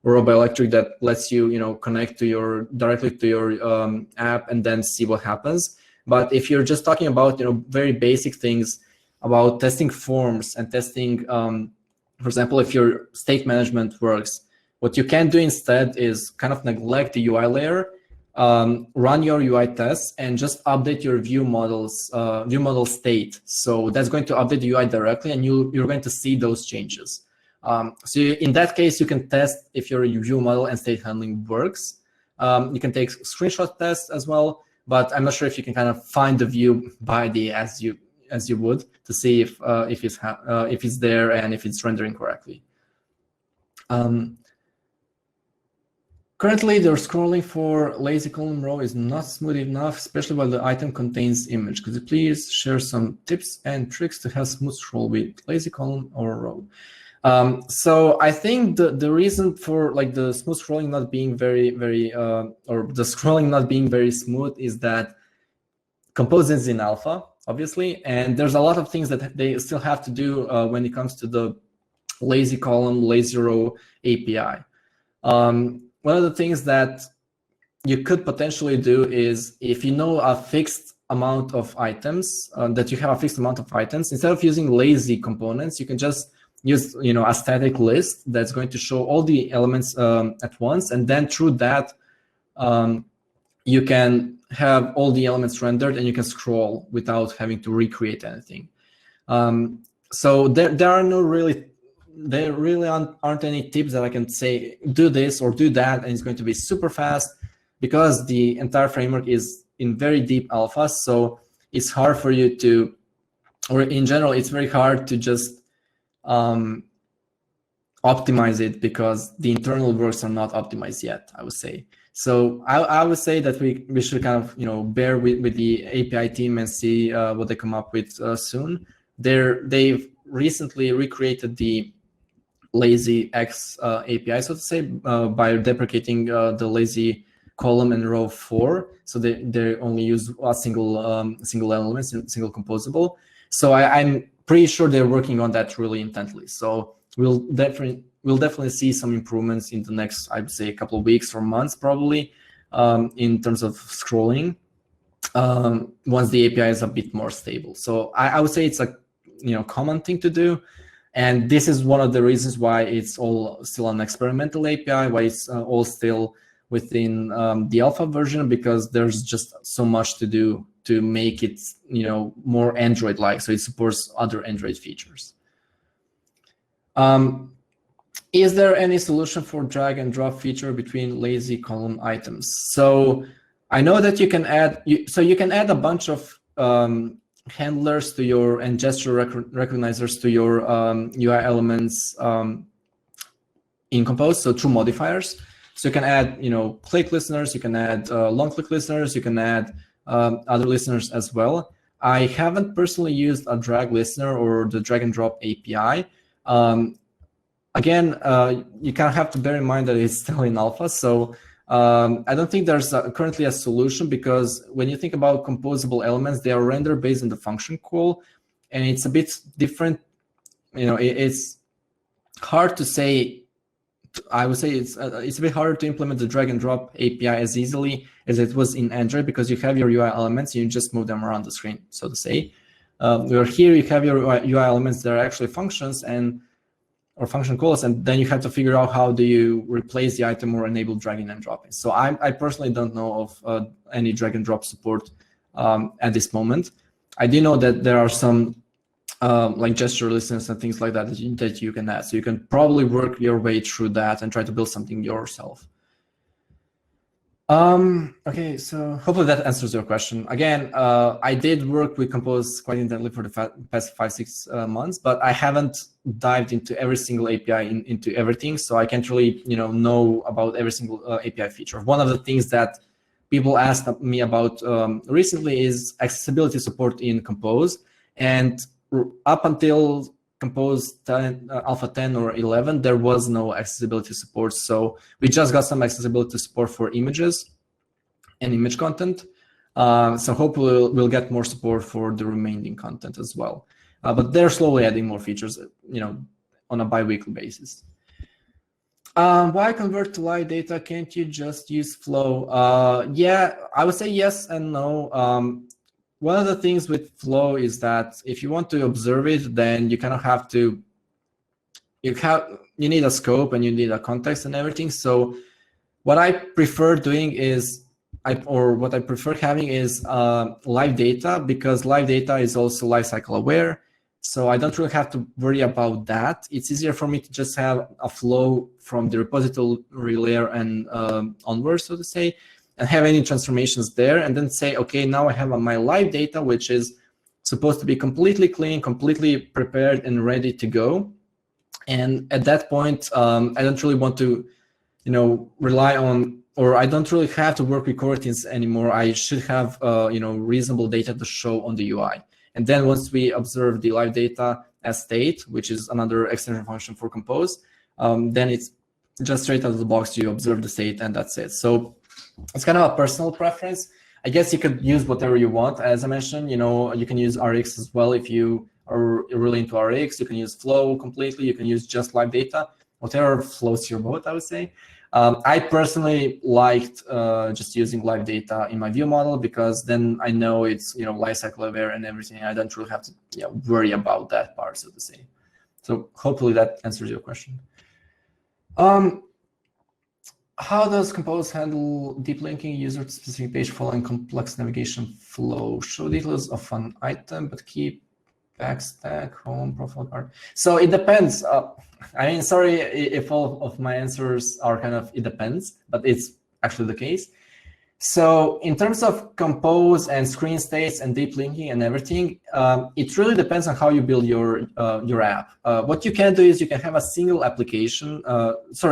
Robo Electric that lets you connect to directly to your app and then see what happens. But if you're just talking about very basic things about testing forms and testing, for example, if your state management works, what you can do instead is kind of neglect the UI layer, run your UI tests, and just update your view model state. So that's going to update the UI directly, and you're going to see those changes. So in that case, you can test if your view model and state handling works. You can take screenshot tests as well, but I'm not sure if you can kind of find the view by the as you would to see if it's there and if it's rendering correctly. Currently, the scrolling for lazy column row is not smooth enough, especially while the item contains image. Could you please share some tips and tricks to have smooth scroll with lazy column or row? So I think the reason for like the smooth scrolling not being or the scrolling not being very smooth is that Compose is in alpha, obviously, and there's a lot of things that they still have to do when it comes to the lazy column, lazy row API. One of the things that you could potentially do is, if you know a fixed amount of items, that you have a fixed amount of items, instead of using lazy components, you can just use a static list that's going to show all the elements at once, and then through that you can have all the elements rendered and you can scroll without having to recreate anything. So there really aren't any tips that I can say do this or do that and it's going to be super fast, because the entire framework is in very deep alpha. So it's hard for you to, or in general, it's very hard to just optimize it, because the internal works are not optimized yet, I would say. So I would say that we should kind of bear with the API team and see what they come up with soon. They've recently recreated the lazy X API, so to say, by deprecating the lazy column and row 4. So they only use a single element, single composable. So I'm pretty sure they're working on that really intently. So we'll definitely see some improvements in the next, I'd say, a couple of weeks or months, probably, in terms of scrolling, once the API is a bit more stable. So I would say it's a common thing to do. And this is one of the reasons why it's all still an experimental API, why it's all still within the alpha version, because there's just so much to do to make it more Android-like, so it supports other Android features. Is there any solution for drag and drop feature between lazy column items? So I know that you can add, you can add a bunch of handlers to your and gesture recognizers to your UI elements in Compose, so through modifiers. So you can add click listeners, you can add long click listeners, you can add other listeners as well. I haven't personally used a drag listener or the drag and drop API. Again, you kind of have to bear in mind that it's still in alpha, so I don't think there's currently a solution, because when you think about composable elements, they are rendered based on the function call, and it's a bit different. It's hard to say. I would say it's a bit harder to implement the drag and drop API as easily as it was in Android, because you have your UI elements and you just move them around the screen, so to say. Where here you have your UI elements that are actually functions or function calls, and then you have to figure out how do you replace the item or enable dragging and dropping. So I personally don't know of any drag and drop support at this moment. I do know that there are some like gesture listeners and things like that that you can add. So you can probably work your way through that and try to build something yourself. Okay, so hopefully that answers your question. Again, I did work with Compose quite intently for the past 5-6 months, but I haven't dived into every single API into everything, so I can't really know about every single API feature. One of the things that people asked me about recently is accessibility support in Compose, and up until Compose 10, Alpha 10 or 11, there was no accessibility support. So we just got some accessibility support for images and image content. So hopefully we'll get more support for the remaining content as well. But they're slowly adding more features, on a bi-weekly basis. Why convert to live data? Can't you just use Flow? Yeah, I would say yes and no. One of the things with Flow is that if you want to observe it, then you kind of have to, you need a scope and you need a context and everything. So what I prefer doing is, what I prefer having is live data, because live data is also lifecycle aware. So I don't really have to worry about that. It's easier for me to just have a flow from the repository layer and onwards, so to say, and have any transformations there, and then say, okay, now I have my live data, which is supposed to be completely clean, completely prepared and ready to go. And at that point, I don't really want to rely on, or I don't really have to work with coroutines anymore. I should have reasonable data to show on the UI. And then once we observe the live data as state, which is another extension function for compose, then it's just straight out of the box, you observe the state and that's it. So it's kind of a personal preference. I guess you could use whatever you want. As I mentioned, you can use RX as well if you are really into RX. You can use flow completely. You can use just live data, whatever floats your boat, I would say. I personally liked just using live data in my view model, because then I know it's lifecycle aware and everything. I don't really have to worry about that part, so to say. So hopefully that answers your question. How does Compose handle deep linking user-specific page following complex navigation flow? Show details of an item, but keep backstack, home, profile card. So it depends. I mean, sorry if all of my answers are kind of it depends, but it's actually the case. So in terms of compose and screen states and deep linking and everything, it really depends on how you build your app. What you can do is you can have a single application,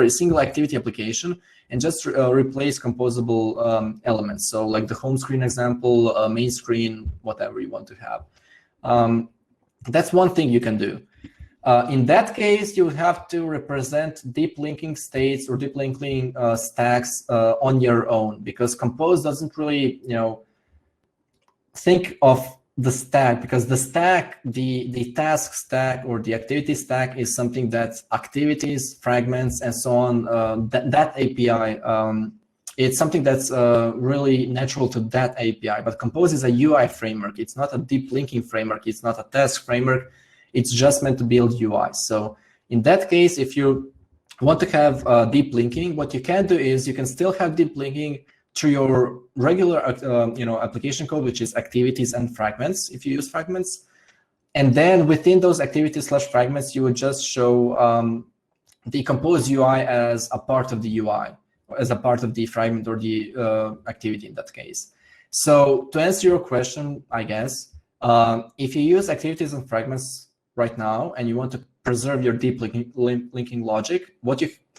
single activity application, and just replace composable elements. So like the home screen example, main screen, whatever you want to have. That's one thing you can do. In that case, you have to represent deep linking states or deep linking stacks on your own, because Compose doesn't really, think of the stack, because the stack, the task stack or the activity stack is something that's activities, fragments, and so on. That API, it's something that's really natural to that API. But Compose is a UI framework. It's not a deep linking framework. It's not a task framework. It's just meant to build UI. So in that case, if you want to have deep linking, what you can do is you can still have deep linking through your regular application code, which is activities and fragments, if you use fragments. And then within those activities/fragments, you would just show the Compose UI as a part of the UI, as a part of the fragment or the activity in that case. So to answer your question, I guess, if you use activities and fragments right now and you want to preserve your deep linking logic,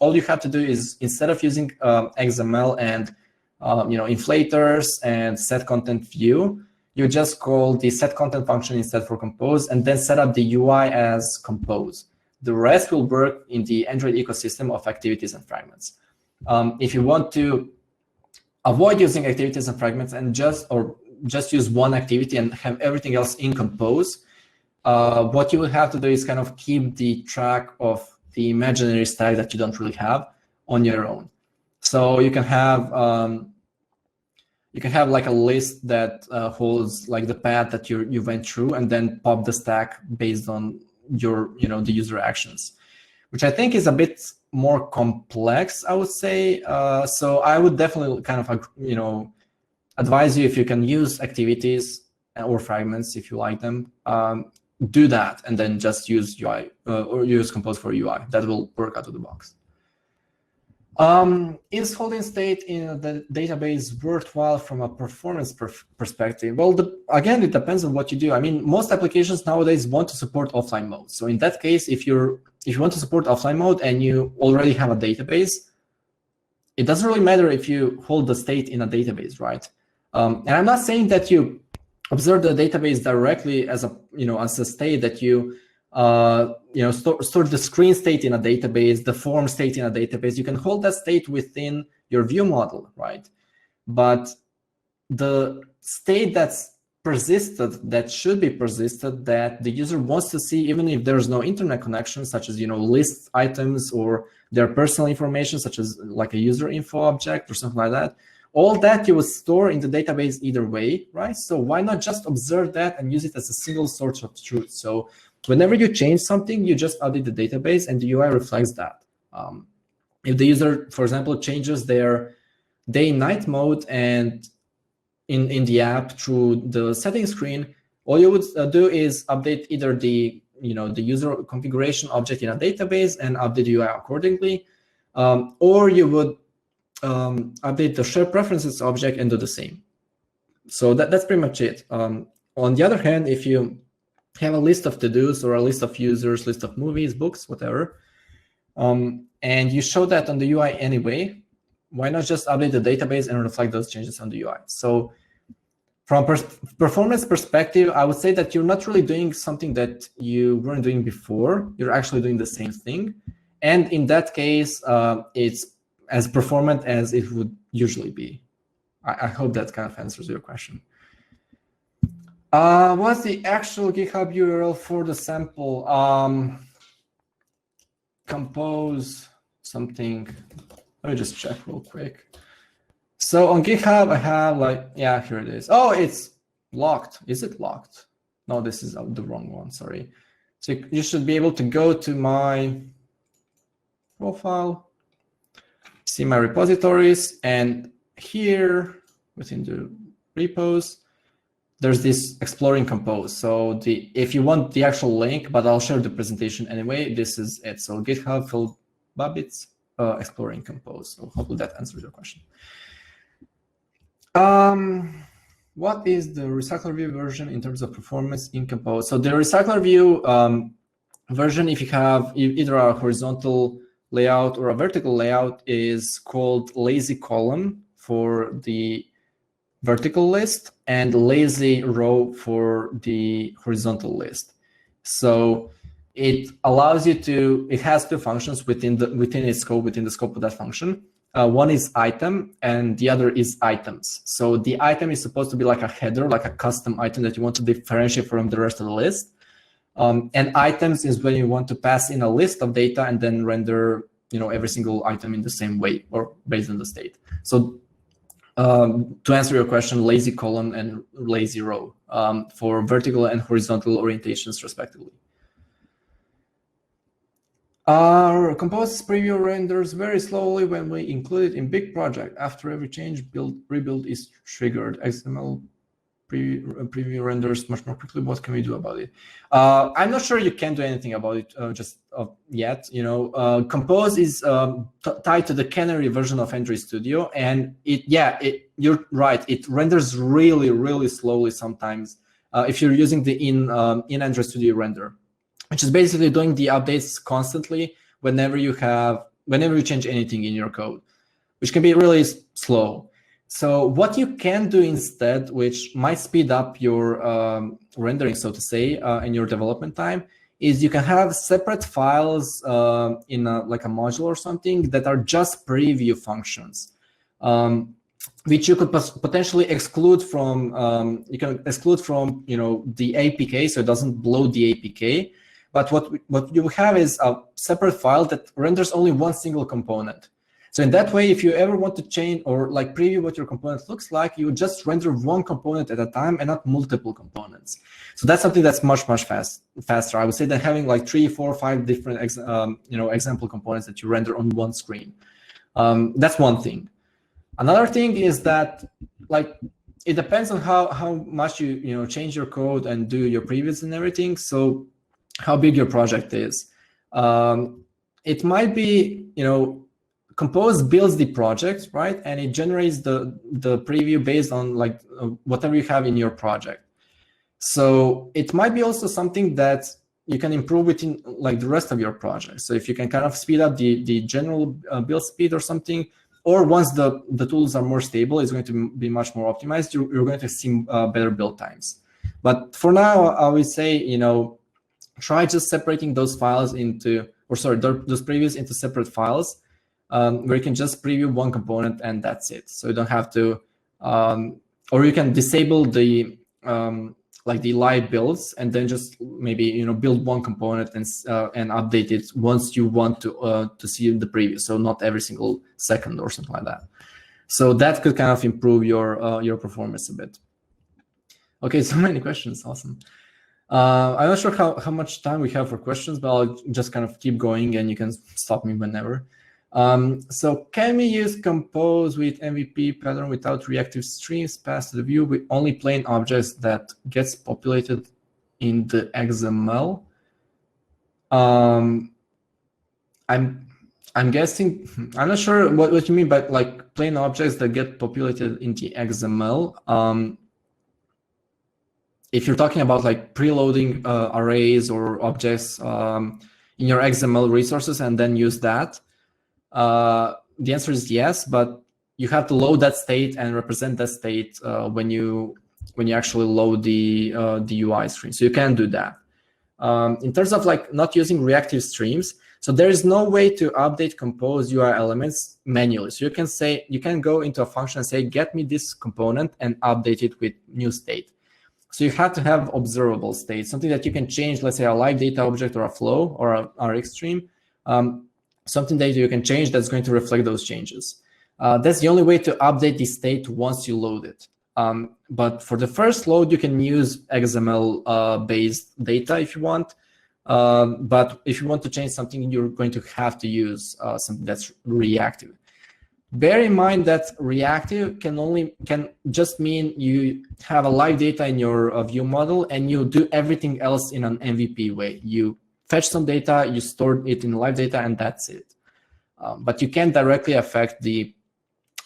all you have to do is, instead of using XML and inflators and set content view, you just call the set content function instead for Compose, and then set up the UI as Compose. The rest will work in the Android ecosystem of activities and fragments. If you want to avoid using activities and fragments and just use one activity and have everything else in Compose, what you will have to do is kind of keep the track of the imaginary stack that you don't really have on your own. So you can have like a list that holds like the path that you went through, and then pop the stack based on your the user actions, which I think is a bit more complex, I would say. So I would definitely kind of advise you, if you can use activities or fragments if you like them, do that, and then just use UI or use Compose for UI. That will work out of the box. Is holding state in the database worthwhile from a performance perspective? Well, again, it depends on what you do. I mean, most applications nowadays want to support offline mode. So in that case, if you want to support offline mode and you already have a database, it doesn't really matter if you hold the state in a database, right? And I'm not saying that you observe the database directly as a state that you store the screen state in a database, the form state in a database. You can hold that state within your view model, right? But the state that's persisted, that should be persisted, that the user wants to see, even if there's no internet connection, such as list items or their personal information, such as like a user info object or something like that. All that you will store in the database either way, right? So why not just observe that and use it as a single source of truth? So whenever you change something, you just update the database and the UI reflects that. If the user, for example, changes their day-night mode and in the app through the settings screen, all you would do is update either the user configuration object in a database and update the UI accordingly, or you would update the share preferences object and do the same. So that's pretty much it. On the other hand, if you have a list of to-dos or a list of users, list of movies, books, whatever, and you show that on the UI anyway, why not just update the database and reflect those changes on the UI? So from a performance perspective, I would say that you're not really doing something that you weren't doing before. You're actually doing the same thing. And in that case, it's as performant as it would usually be. I hope that kind of answers your question. What's the actual GitHub URL for the sample? Compose something. Let me just check real quick. So on GitHub, I have yeah, here it is. Oh, it's locked. Is it locked? No, this is the wrong one, sorry. So you should be able to go to my profile, see my repositories, and here within the repos, there's this exploring compose. So if you want the actual link, but I'll share the presentation anyway, this is it. So GitHub Filip Babić exploring compose. So hopefully that answers your question. What is the recycler view version in terms of performance in compose? So the recycler view version, if you have either a horizontal layout or a vertical layout, is called lazy column for the vertical list and lazy row for the horizontal list. So it allows you to, it has two functions within its scope, within the scope of that function. One is item and the other is items. So the item is supposed to be like a header, like a custom item that you want to differentiate from the rest of the list. And items is when you want to pass in a list of data and then render, every single item in the same way or based on the state. So to answer your question, lazy column and lazy row for vertical and horizontal orientations respectively. Compose preview renders very slowly when we include it in big project. After every change, rebuild is triggered. XML preview renders much more quickly. What can we do about it? I'm not sure you can do anything about it just yet. Compose is tied to the Canary version of Android Studio, and you're right. It renders really, really slowly sometimes if you're using the in Android Studio render, which is basically doing the updates constantly whenever you change anything in your code, which can be really slow. So what you can do instead, which might speed up your rendering, so to say, and your development time, is you can have separate files in like a module or something that are just preview functions, which you could potentially exclude from. You can exclude from the APK, so it doesn't blow the APK. But what you have is a separate file that renders only one single component. So in that way, if you ever want to change or like preview what your component looks like, you just render one component at a time and not multiple components. So that's something that's much faster. I would say than having like 3, 4, 5 different example components that you render on one screen. That's one thing. Another thing is that it depends on how much you change your code and do your previews and everything. So how big your project is. It might be Compose builds the project, right? And it generates the preview based on whatever you have in your project. So it might be also something that you can improve within the rest of your project. So if you can kind of speed up the general build speed or something, or once the tools are more stable, it's going to be much more optimized. You're going to see better build times. But for now, I would say, try just separating those files those previews into separate files. Where you can just preview one component and that's it. So you don't have to, or you can disable the the live builds and then just maybe build one component and update it once you want to see the preview. So not every single second or something like that. So that could kind of improve your performance a bit. Okay, so many questions, awesome. I'm not sure how much time we have for questions, but I'll just kind of keep going and you can stop me whenever. So can we use Compose with MVP pattern without reactive streams passed to the view with only plain objects that gets populated in the XML? I'm guessing, I'm not sure what you mean by plain objects that get populated in the XML. If you're talking about preloading arrays or objects, in your XML resources and then use that? The answer is yes, but you have to load that state and represent that state when you actually load the UI screen. So you can do that. In terms of like not using reactive streams, so there is no way to update compose UI elements manually. So you can go into a function and say, get me this component and update it with new state. So you have to have observable state, something that you can change, let's say a live data object or a flow or a RX stream, something that you can change that's going to reflect those changes. That's the only way to update the state once you load it. But for the first load, you can use XML-based data if you want. But if you want to change something, you're going to have to use something that's reactive. Bear in mind that reactive can just mean you have a live data in your view model and you do everything else in an MVP way. You fetch some data, you store it in live data, and that's it. But you can't directly affect the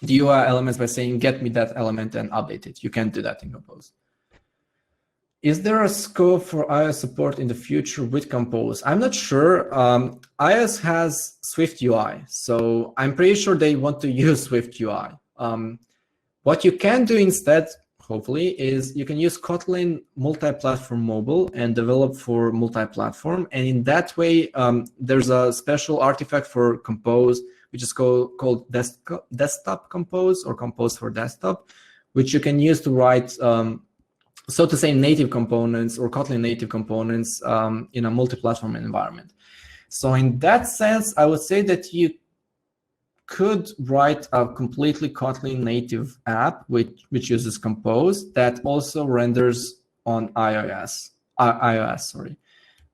UI elements by saying, get me that element and update it. You can't do that in Compose. Is there a scope for iOS support in the future with Compose? I'm not sure. iOS has Swift UI, so I'm pretty sure they want to use Swift UI. What you can do instead, hopefully, is you can use Kotlin multi-platform mobile and develop for multi-platform. And in that way, there's a special artifact for Compose, which is called Desktop Compose or Compose for Desktop, which you can use to write, so to say, native components or Kotlin native components in a multi-platform environment. So in that sense, I would say that you could write a completely Kotlin native app which uses Compose that also renders on iOS. Sorry.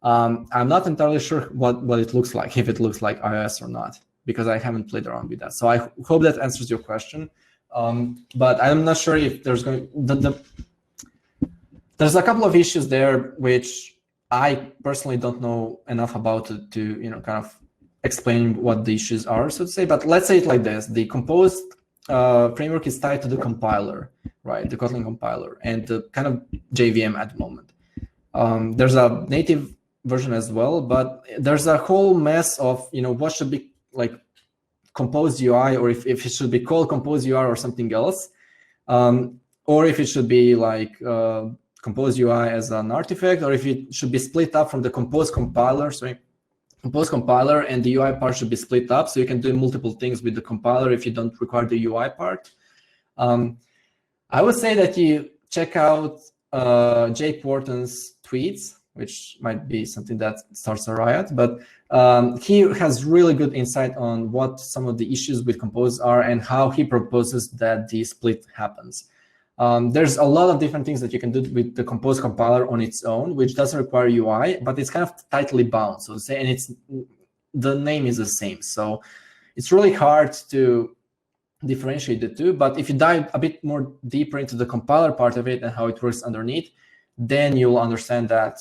I'm not entirely sure what it looks like, if it looks like iOS or not, because I haven't played around with that. So I hope that answers your question. But I'm not sure if there's going there's a couple of issues there which I personally don't know enough about to kind of explain what the issues are, so to say. But let's say it like this: the Compose framework is tied to the compiler, right? The Kotlin compiler and the kind of JVM at the moment. There's a native version as well, but there's a whole mess of what should be like Compose UI, or if it should be called Compose UI or something else, or if it should be like Compose UI as an artifact, or if it should be split up from the Compose compiler. Sorry, Compose compiler and the UI part should be split up, so you can do multiple things with the compiler if you don't require the UI part. I would say that you check out Jake Wharton's tweets, which might be something that starts a riot, but he has really good insight on what some of the issues with Compose are and how he proposes that the split happens. There's a lot of different things that you can do with the Compose compiler on its own, which doesn't require UI, but it's kind of tightly bound, so to say, and the name is the same. So it's really hard to differentiate the two. But if you dive a bit more deeper into the compiler part of it and how it works underneath, then you'll understand that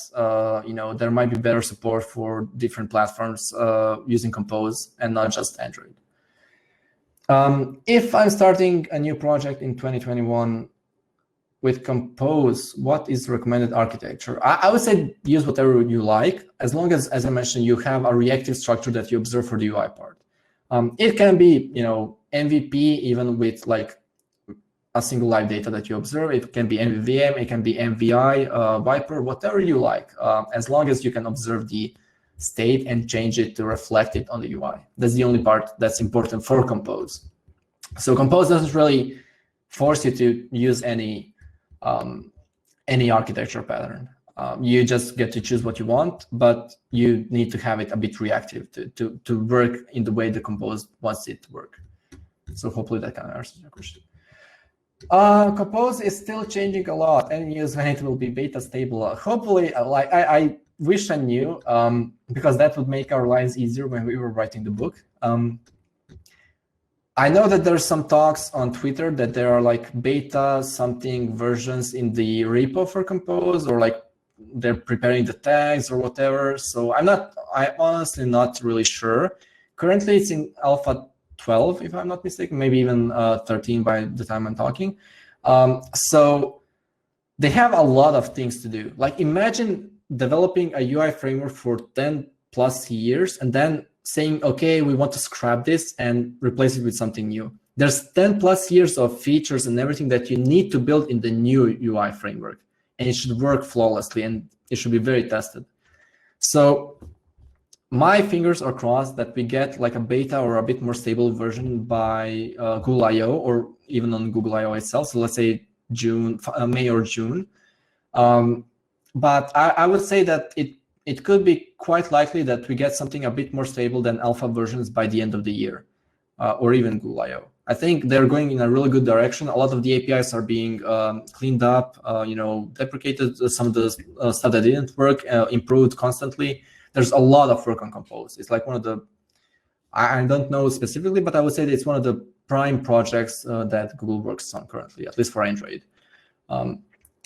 there might be better support for different platforms using Compose and not just Android. If I'm starting a new project in 2021 with Compose, what is the recommended architecture? I would say use whatever you like, as long as I mentioned, you have a reactive structure that you observe for the UI part. It can be, MVP, even with like a single live data that you observe. It can be MVVM, it can be MVI, Viper, whatever you like, as long as you can observe the state and change it to reflect it on the UI. That's the only part that's important for Compose. So Compose doesn't really force you to use any architecture pattern. You just get to choose what you want, but you need to have it a bit reactive to work in the way the Compose wants it to work. So hopefully that kind of answers your question. Compose is still changing a lot. Any news when it will be beta stable? Hopefully, I wish I knew, because that would make our lives easier when we were writing the book. I know that there's some talks on Twitter that there are like beta something versions in the repo for Compose, or like they're preparing the tags or whatever. So I'm honestly not really sure. Currently it's in alpha 12, if I'm not mistaken, maybe even 13 by the time I'm talking. So they have a lot of things to do. Like imagine developing a UI framework for 10 plus years and then saying, okay, we want to scrap this and replace it with something new. There's 10 plus years of features and everything that you need to build in the new UI framework, and it should work flawlessly and it should be very tested. So my fingers are crossed that we get like a beta or a bit more stable version by Google I/O or even on Google I/O itself. So let's say May or June. But I would say that it could be quite likely that we get something a bit more stable than alpha versions by the end of the year, or even Google I/O. I think they're going in a really good direction. A lot of the APIs are being cleaned up, deprecated. Some of the stuff that didn't work, improved constantly. There's a lot of work on Compose. It's like one of the, I don't know specifically, but I would say that it's one of the prime projects that Google works on currently, at least for Android.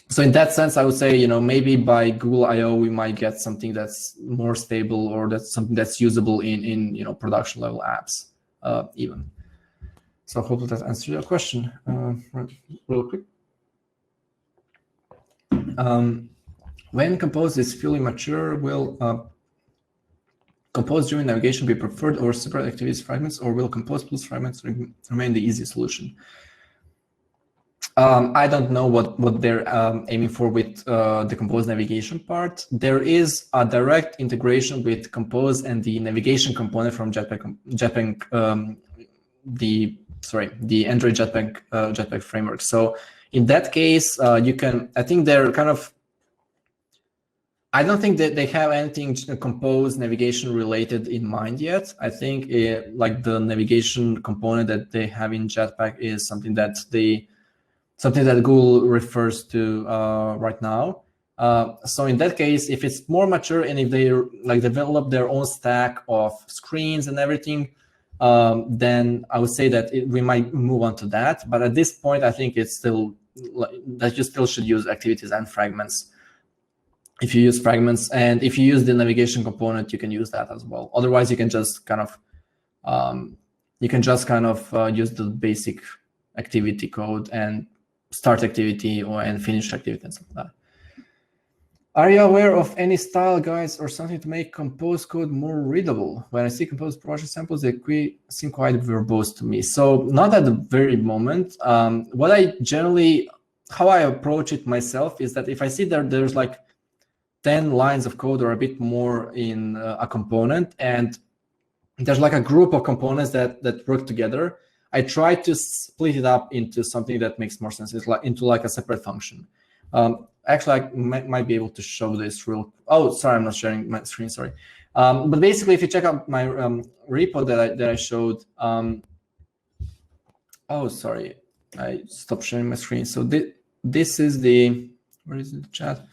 So in that sense, I would say, maybe by Google I/O, we might get something that's more stable, or that's something that's usable in production level apps even. So hopefully that answers your question. Real quick. When Compose is fully mature, will Compose during navigation be preferred over separate activities fragments, or will Compose plus fragments remain the easy solution? I don't know what they're aiming for with the Compose navigation part. There is a direct integration with Compose and the navigation component from Jetpack, the Android Jetpack framework. So in that case, you can. I think they're kind of. I don't think that they have anything Compose navigation related in mind yet. I think like the navigation component that they have in Jetpack is something that Google refers to right now. So in that case, if it's more mature and if they like develop their own stack of screens and everything, then I would say that we might move on to that. But at this point, I think it's still that you still should use activities and fragments. If you use fragments, and if you use the navigation component, you can use that as well. Otherwise, you can just kind of use the basic activity code and start activity and finish activity and stuff like that. Are you aware of any style guides or something to make Compose code more readable? When I see Compose project samples, they seem quite verbose to me. So not at the very moment. How I approach it myself is that if I see that there's like 10 lines of code or a bit more in a component, and there's like a group of components that work together, I try to split it up into something that makes more sense. It's like into like a separate function. Actually, I might be able to show this real. Oh, sorry, I'm not sharing my screen. Sorry. But basically, if you check out my repo that I showed. Oh, sorry, I stopped sharing my screen. So this is the. Where is the chat?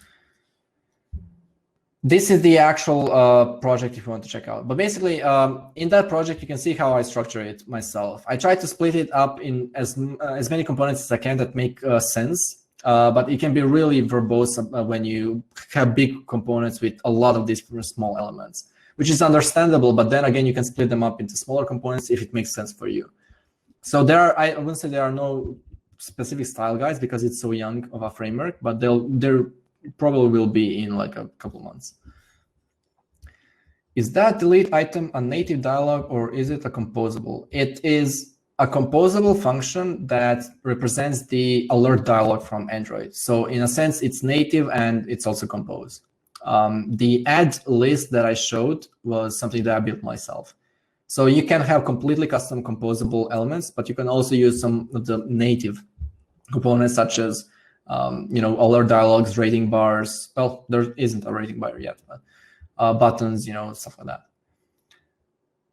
This is the actual project if you want to check out. But basically, in that project, you can see how I structure it myself. I try to split it up in as many components as I can that make sense. But it can be really verbose when you have big components with a lot of these small elements, which is understandable. But then again, you can split them up into smaller components if it makes sense for you. So I wouldn't say there are no specific style guides because it's so young of a framework, but there probably will be in like a couple months. Is that delete item a native dialog or is it a composable? It is a composable function that represents the alert dialog from Android. So in a sense, it's native and it's also composed. The add list that I showed was something that I built myself. So you can have completely custom composable elements, but you can also use some of the native components such as alert dialogues, rating bars. Well, there isn't a rating bar yet, but buttons, stuff like that.